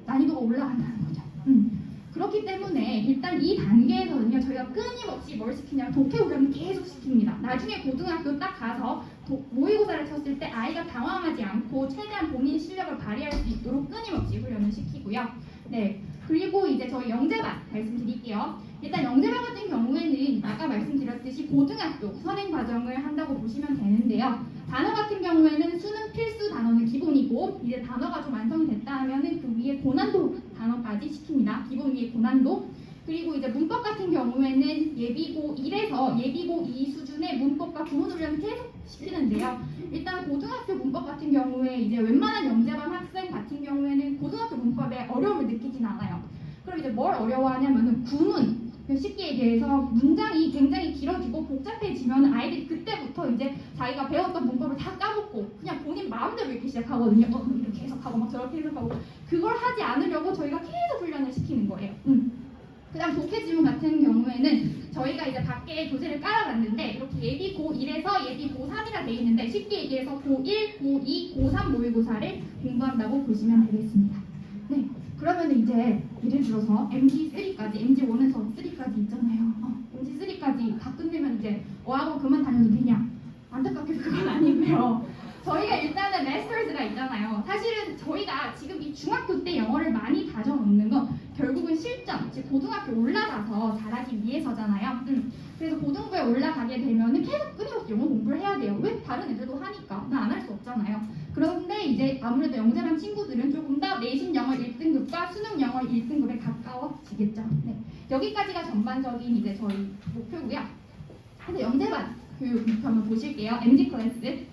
난이도가 올라간다는 거죠. 그렇기 때문에 일단 이 단계에서는요 저희가 끊임없이 뭘 시키냐면 독해 훈련을 계속 시킵니다. 나중에 고등학교 딱 가서 모의고사를 쳤을 때 아이가 당황하지 않고 최대한 본인 실력을 발휘할 수 있도록 끊임없이 훈련을 시키고요. 네, 그리고 이제 저희 영재반 말씀드릴게요. 일단 영재반 같은 경우에는 아까 말씀드렸듯이 고등학교 선행 과정을 한다고 보시면 되는데요. 단어 같은 경우에는 수능 필수 단어는 기본이고 이제 단어가 좀 완성이 됐다 하면은 그 위에 고난도 단어까지 시킵니다. 기본 위에 고난도. 그리고 이제 문법 같은 경우에는 예비고 1에서 예비고 2 수준의 문법과 구문 훈련을 계속 시키는데요. 일단 고등학교 문법 같은 경우에 이제 웬만한 영재반 학생 같은 경우에는 고등학교 문법에 어려움을 느끼진 않아요. 그럼 이제 뭘 어려워하냐면은 구문 쉽게 얘기해서 문장이 굉장히 길어지고 복잡해지면 아이들이 그때부터 이제 자기가 배웠던 문법을 다 까먹고 그냥 본인 마음대로 읽기 시작하거든요. 이렇게 해석하고 막 저렇게 해석하고 그걸 하지 않으려고 저희가 계속 훈련을 시키는 거예요. 그다음 독해 지문 같은 경우에는 저희가 이제 밖에 교재를 깔아놨는데 이렇게 예비 고1에서 예비 고3이라 돼 있는데 쉽게 얘기해서 고1, 고2, 고3 모의고사를 공부한다고 보시면 되겠습니다. 네, 그러면 이제 예를 들어서 MG3까지, MG1에서 3까지 있잖아요. MG3까지 다 끝내면 이제 어학원 그만 다녀도 되냐? 안타깝게도 그건 아니고요. 저희가 일단은 마스터즈가 있잖아요. 사실은 저희가 지금 이 중학교 때 영어를 많이 다져놓는 건 결국은 실전, 즉 고등학교 올라가서 잘하기 위해서잖아요. 그래서 고등부에 올라가게 되면은 계속 끊임없이 영어 공부를 해야 돼요. 왜? 다른 애들도 하니까. 나 안 할 수 없잖아요. 그런데 이제 아무래도 영재반 친구들은 조금 더 내신 영어 1등급과 수능 영어 1등급에 가까워지겠죠. 네. 여기까지가 전반적인 이제 저희 목표고요. 그래서 영재반 교육 목표 한번 보실게요. MG 클래스.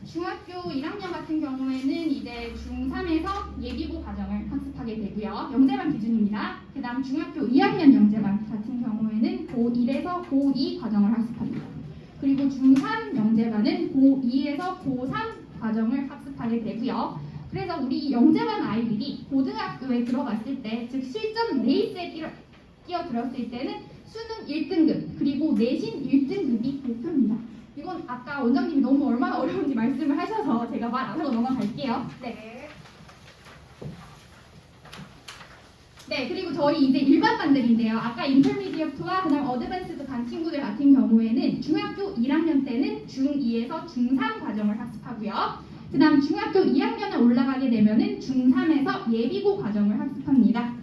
중학교 1학년 같은 경우에는 이제 중3에서 예비고 과정을 학습하게 되고요. 영재반 기준입니다. 그 다음 중학교 2학년 영재반 같은 경우에는 고1에서 고2 과정을 학습합니다. 그리고 중3 영재반은 고2에서 고3 과정을 학습하게 되고요. 그래서 우리 영재반 아이들이 고등학교에 들어갔을 때, 즉 실전 레이스에 뛰어들었을 때는 수능 1등급 그리고 내신 1등급이 목표입니다. 이건 아까 원장님이 너무 얼마나 어려운지 말씀을 하셔서 제가 말 안 하고 넘어갈게요. 네. 네, 그리고 저희 이제 일반반들인데요. 아까 인터미디어트와 그다음 어드밴스드 반 친구들 같은 경우에는 중학교 1학년 때는 중2에서 중3 과정을 학습하고요. 그다음 중학교 2학년에 올라가게 되면은 중3에서 예비고 과정을 학습합니다.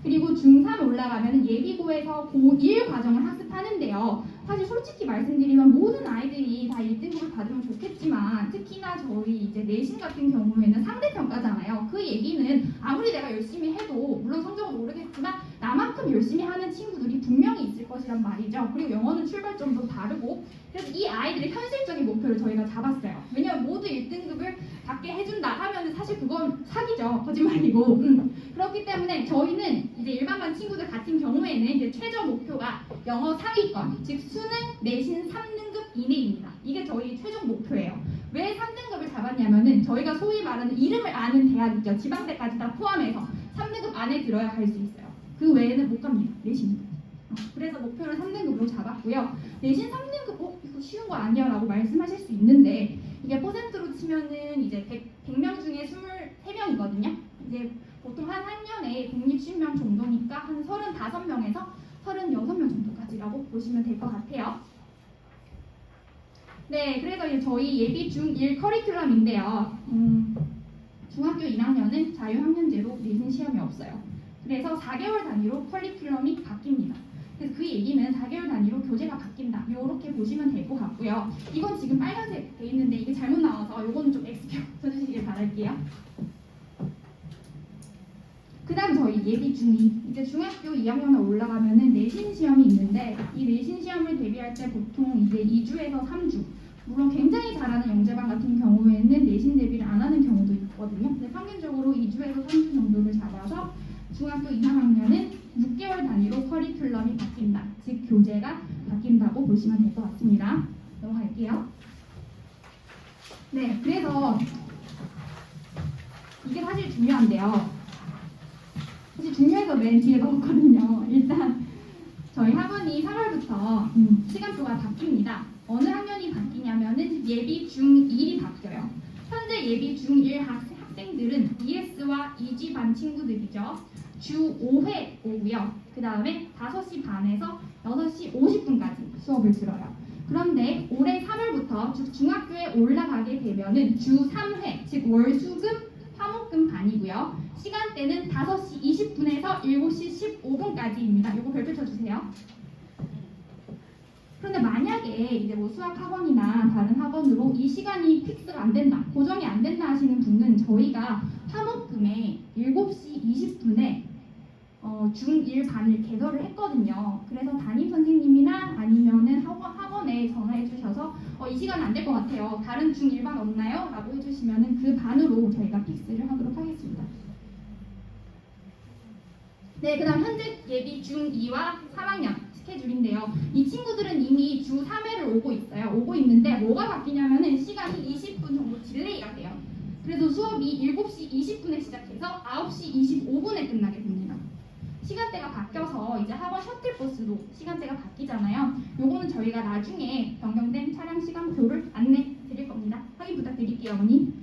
그리고 중3 올라가면 예비고에서 고1 과정을 학습하는데요. 사실 솔직히 말씀드리면 모든 아이들이 다 1등급을 받으면 좋겠지만 특히나 저희 이제 내신 같은 경우에는 상대평가잖아요. 그 얘기는 아무리 내가 열심히 해도 물론 성적은 모르겠지만 나만큼 열심히 하는 친구들이 분명히 있을 것이란 말이죠. 그리고 영어는 출발점도 다르고 그래서 이 아이들의 현실적인 목표를 저희가 잡았어요. 왜냐하면 모두 1등급을 받게 해준다 하면 사실 그건 사기죠. 거짓말이고. 그렇기 때문에 저희는 이제 일반반 친구들 같은 경우에는 이제 최저 목표가 영어 상위권, 즉 수능, 내신 3등급 이내입니다. 이게 저희 최종 목표예요. 왜 3등급을 잡았냐면은 저희가 소위 말하는 이름을 아는 대학 있죠. 지방대까지 다 포함해서 3등급 안에 들어야 갈 수 있어요. 그 외에는 못 갑니다. 내신. 그래서 목표를 3등급으로 잡았고요. 내신 3등급, 이거 쉬운 거 아니야 라고 말씀하실 수 있는데 이게 퍼센트로 치면은 이제 100명 중에 23명이거든요. 이제 보통 한 학년에 160명 정도니까 한 35명에서 36명 정도까지라고 보시면 될 것 같아요. 네, 그래서 이제 저희 예비 중1 커리큘럼인데요. 중학교 1학년은 자유학년제로 내신 시험이 없어요. 그래서 4개월 단위로 커리큘럼이 바뀝니다. 그래서 그 얘기는 4개월 단위로 교재가 바뀐다. 이렇게 보시면 될 것 같고요. 이건 지금 빨간색 돼 있는데 이게 잘못 나와서 이거는 좀 X표 써주시길 바랄게요. 그 다음 저희 예비 중2 이제 중학교 2학년에 올라가면은 내신 시험이 있는데 이 내신 시험을 대비할 때 보통 이제 2주에서 3주 물론 굉장히 잘하는 영재반 같은 경우에는 내신 대비를 안 하는 경우도 있거든요. 근데 평균적으로 2주에서 3주 정도를 잡아서 중학교 2학년은 6개월 단위로 커리큘럼이 바뀐다. 즉 교재가 바뀐다고 보시면 될 것 같습니다. 넘어갈게요. 네, 그래서 이게 사실 중요한데요. 사실 중요해서 맨 뒤에 넣었거든요. 일단 저희 학원이 3월부터 시간표가 바뀝니다. 어느 학년이 바뀌냐면은 예비 중1이 바뀌어요. 현재 예비 중1 학생들은 ES와 EG 반 친구들이죠. 주 5회 오고요. 그 다음에 5시 반에서 6시 50분까지 수업을 들어요. 그런데 올해 3월부터 즉 중학교에 올라가게 되면은 주 3회, 즉 월수금, 화목금 반이고요. 시간대는 5시 20분에서 7시 15분까지입니다. 이거 별표 쳐주세요. 그런데 만약에 이제 뭐 수학 학원이나 다른 학원으로 이 시간이 픽스가 안 된다, 고정이 안 된다 하시는 분은 저희가 화목금에 7시 20분에 중1 반을 개설을 했거든요. 그래서 담임 선생님이나 아니면은 학원에 전화해 주셔서 이 시간 안 될 것 같아요. 다른 중1 반 없나요? 라고 해주시면은 그 반으로 저희가 픽스를 하도록 하겠습니다. 네, 그 다음 현재 예비 중2와 3학년 스케줄인데요. 이 친구들은 이미 주 3회를 오고 있어요. 오고 있는데 뭐가 바뀌냐면은 시간이 20분 정도 딜레이가 돼요. 그래서 수업이 7시 20분에 시작해서 9시 25분에 끝나게 됩니다. 시간대가 바뀌어서 이제 학원 셔틀버스도 시간대가 바뀌잖아요. 요거는 저희가 나중에 변경된 차량 시간표를 안내 드릴 겁니다. 확인 부탁드릴게요, 어머니.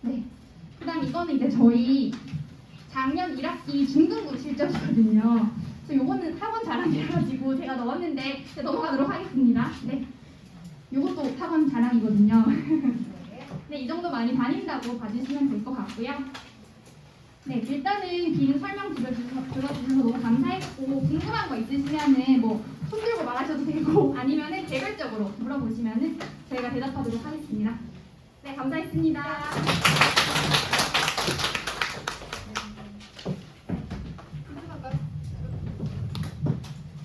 네. 그 다음 이거는 이제 저희 작년 1학기 중등부 실적이거든요. 그래서 요거는 학원 자랑해가지고 제가 넣었는데 넘어가도록 하겠습니다. 네. 요것도 학원 자랑이거든요. 네, 이 정도 많이 다닌다고 봐주시면 될 것 같고요. 네, 일단은 긴 설명 들어주셔서 너무 감사했고 궁금한 거 있으시면은 뭐 손들고 말하셔도 되고 아니면은 개별적으로 물어보시면은 저희가 대답하도록 하겠습니다. 네, 감사했습니다.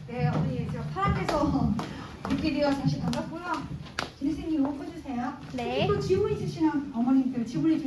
네, 어머니 제가 파란에서 뵙게 되어 다시 반갑고요. 선생님 이거 꺼주세요. 네. 또 질문 있으시면 어머님들 질문해 주시면